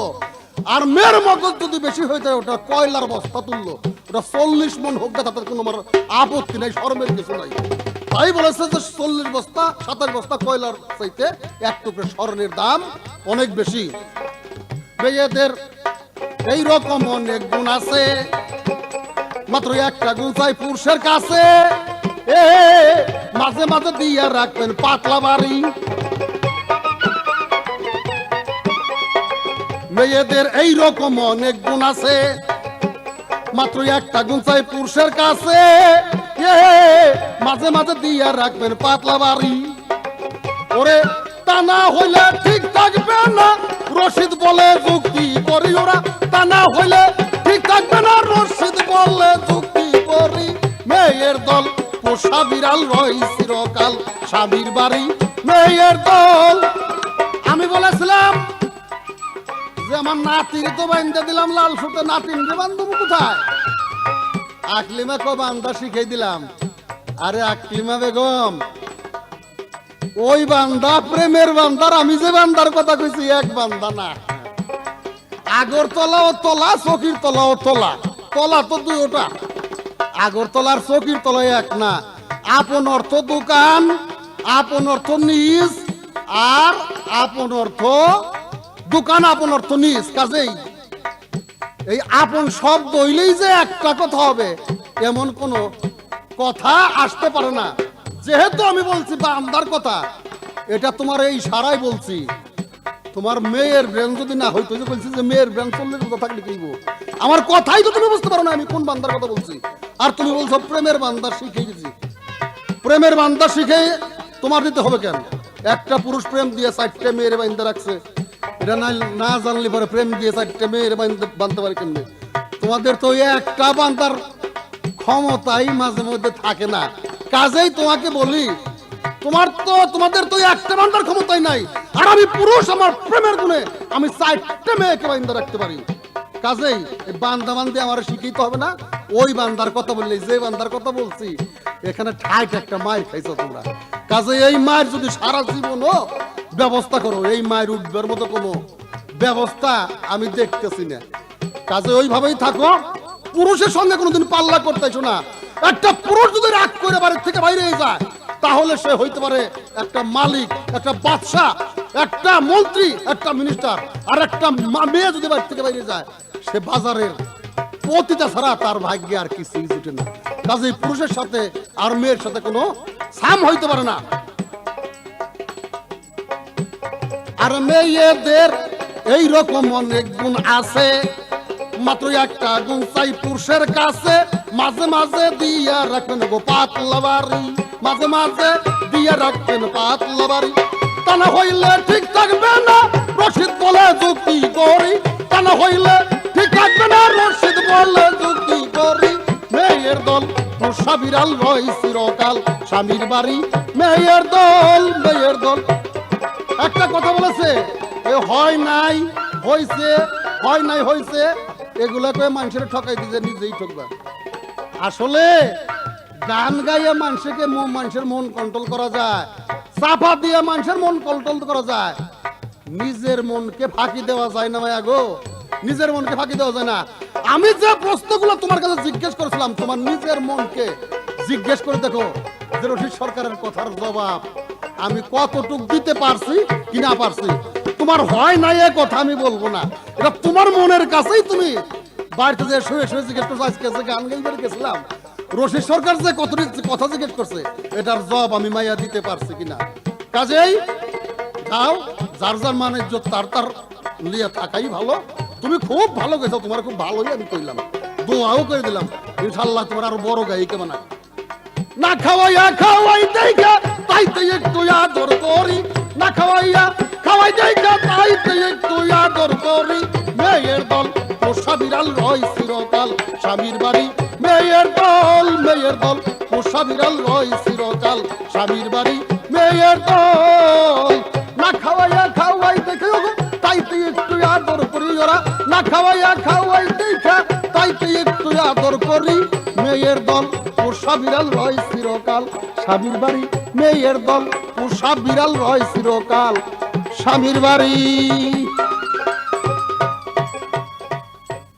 Speaker 2: আর মেয়ের মগজ যদি বেশি হয়ে থাকে ওটা কয়লার বস্তা তুল্য। ওটা 40 মন হোক না, তাতে কোনো আমার আপত্তি নাই, শরমের কিছু নাই। তাই বলেছে যে 40 বস্তা 27 বস্তা কয়লার চাইতে এক টুকরা স্বর্ণের দাম অনেক বেশি। মেয়েদের এই রকম অনেক গুণ আছে, মাত্র একটা গুণ চাই পুরুষের কাছে। মাঝে মাঝে দিয়ে রাখবেন পাতলা বাড়ি। মেয়েদের এই রকম অনেক গুণ আছে, মাত্র একটা গুণ চাই পুরুষের কাছে। মাঝে মাঝে দিয়ে রাখবেন পাতলা বাড়ি। ওরে তা না হইলে ঠিক থাকবে না, রশিদ বলে যুক্তি করি। ওরা তা না হইলে ঠিক থাকবে না, রশিদ বলে যুক্তি করি। মেয়ের দল পোষা বিড়াল রই চিরকাল স্বামীর বাড়ি। মেয়ের দল আমি বলেছিলাম যে আমার নাতির তো বান্ধা দিলাম লাল সুতে, নাতিন যে বান্ধব কোথায়? আকলিমা কো বান্ধা শিখাই দিলাম। আরে আকলিমা বেগম, ওই বান্দা প্রেমের বান্দার, আমি যে বান্দার কথা কইছি এক বান্দা না। আগরতলা ও তলা, চকির তলা ও তলা, তলা তো দুইটা। আগরতলার চকির তলায় এক না। আপন অর্থ দোকান, আপন অর্থ নিজ, আর আপন অর্থ দোকান, আপন অর্থ নিজ। কাজেই এই আপন শব্দ হইলেই যে একটা কথা হবে এমন কোন কথা আসতে পারে না। যেহেতু আমি বলছি বান্দার কথা, এটা তোমার এই সারাই বলছি। তোমার মেয়ের ব্রেন যদি না হইতো, যে বলছি যে মেয়ের ব্রেন 40 কথা থাকলে কি আমার কথাই তো তুমি বুঝতে পারো না আমি কোন বান্দার কথা বলছি। আর তুমি বলছো প্রেমের বান্দা শিখে গেছি। প্রেমের বান্দা শিখে তোমার দিতে হবে কেন? একটা পুরুষ প্রেম দিয়ে 4টে মেয়ের বান্দা রাখছে, এটা না জানলে পরে প্রেম দিয়ে 4টে মেয়ের বানতে পারে কেমনে? তোমাদের তো একটা বান্দার ক্ষমতাই মাঝে মধ্যে থাকে না। কাজেই তোমাকে বলি, তোমাদের তো একটা বান্দার ক্ষমতাই নাই। আর আমি পুরুষ, আমার প্রেমের গুণে আমি 4টে মেয়েকে বান্দা রাখতে পারি। কাজেই বান্দা বান্দি আমার শিখিতে হবে না। ওই বান্দার কথা বললে, যে বান্দার কথা বলছি এখানে ঠাইট একটা মায়ের খাইছো তোমরা। কাজে এই মায়ের যদি সারা জীবনও ব্যবস্থা করো, এই মায়ের উঠবার মতো কোনো ব্যবস্থা আমি দেখতেছি না। কাজে ওইভাবেই থাকো, পুরুষের সঙ্গে কোনোদিন পাল্লা করতে এসো না। একটা পুরুষ যদি রাগ করে বাড়ির থেকে বাইরে যায়, তাহলে সে হইতে পারে একটা মালিক, একটা বাদশা, একটা মন্ত্রী, একটা মিনিস্টার। আর একটা মেয়ে যদি বাড়ি থেকে বাইরে যায়, সে বাজারের পতিতা ছাড়া তার ভাগ্যে আর কিছুই জুটে না। কাজেই পুরুষের সাথে আর মেয়ের সাথে কোনো সাম হইতে পারে না। আর মেয়েদের এই রকম অনেক গুণ আছে, মাত্র একটা গুণ চাই পুরুষের কাছে। মাঝে মাঝে দিয়া রাখবেন গো পাতলা বাড়ি, মাঝে মাঝে দিয়া রাখবেন পাতলা বাড়ি। তা না হইলে ঠিক থাকবে না, রশিদ বলে যুক্তি করি। তা না হইলে ঠিক থাকবে না, রশিদ বলে যুক্তি করি। মেয়ের দল পোষা বিড়াল রই চিরকাল স্বামীর বাড়ি। মেয়ের দল, মেয়ের দল একটা কথা বলেছে, হয় নাই হইছে, হয় নাই হইছে, এগুলা কয়ে মানুষের ঠকাই দিতে নিজেই ঠকবা। আসলে গান গাইয়া মানুষের মন কন্ট্রোল করা যায়, চাপা দিয়ে মানুষের মন কন্ট্রোল করা যায়, নিজের মনকে ফাঁকি দেওয়া যায় না ভাইয়া গো, নিজের মনকে ফাঁকি দেওয়া যায় না। আমি যে প্রশ্নগুলো তোমার কাছে জিজ্ঞেস করেছিলাম, তোমার নিজের মনকে জিজ্ঞেস করে দেখো যে রশিদ সরকারের কথার জবাব আমি কতটুক দিতে পারছি কি না পারছি। তোমার হয় নাই এ কথা আমি বলবো না, এটা তোমার মনের কাছেই তুমি বাড়িতে যে শুয়ে শুয়ে জিজ্ঞেস করছো। আজকে যে গান গাইবার গেছিলাম, রশিদ সরকার যে কতটি কথা জিজ্ঞেস করছে, এটার জবাব আমি মাইয়া দিতে পারছি কিনা। কাজেই যাও, যার যার মানে তার লিয়ে থাকাই ভালো। তুমি খুব ভালো গেছো, তোমার খুব ভালোই আমি কইলাম, দোয়াও করে দিলাম, ইনশাআল্লাহ তোমার আরো বড় গায়িকা বানাই। না খাওয়াইয়া খাওয়াই দেখা তাইতে একটু আদর করি, না খাওয়াইয়া খাওয়াই দেখা তাইতে একটু আদর করি। মেয়ের দল পোষা বিড়াল রয় চিরকাল স্বামীর বাড়ি, মেয়ের দল পোষা বিড়াল রয় চিরকাল স্বামীর বাড়ি, মেয়ের দল। না খাওয়াইয়া খাওয়াই দেখে তাইতে একটু আদর করি ওরা, না খাওয়াইয়া খাওয়াই দেখা তাইতে একটু আদর করি। মেয়ের দল পোষা বিড়াল রয় চিরকাল স্বামীর বাড়ি, মেয়ের দল পোষা বিড়াল রয় চিরকাল স্বামীর বাড়ি।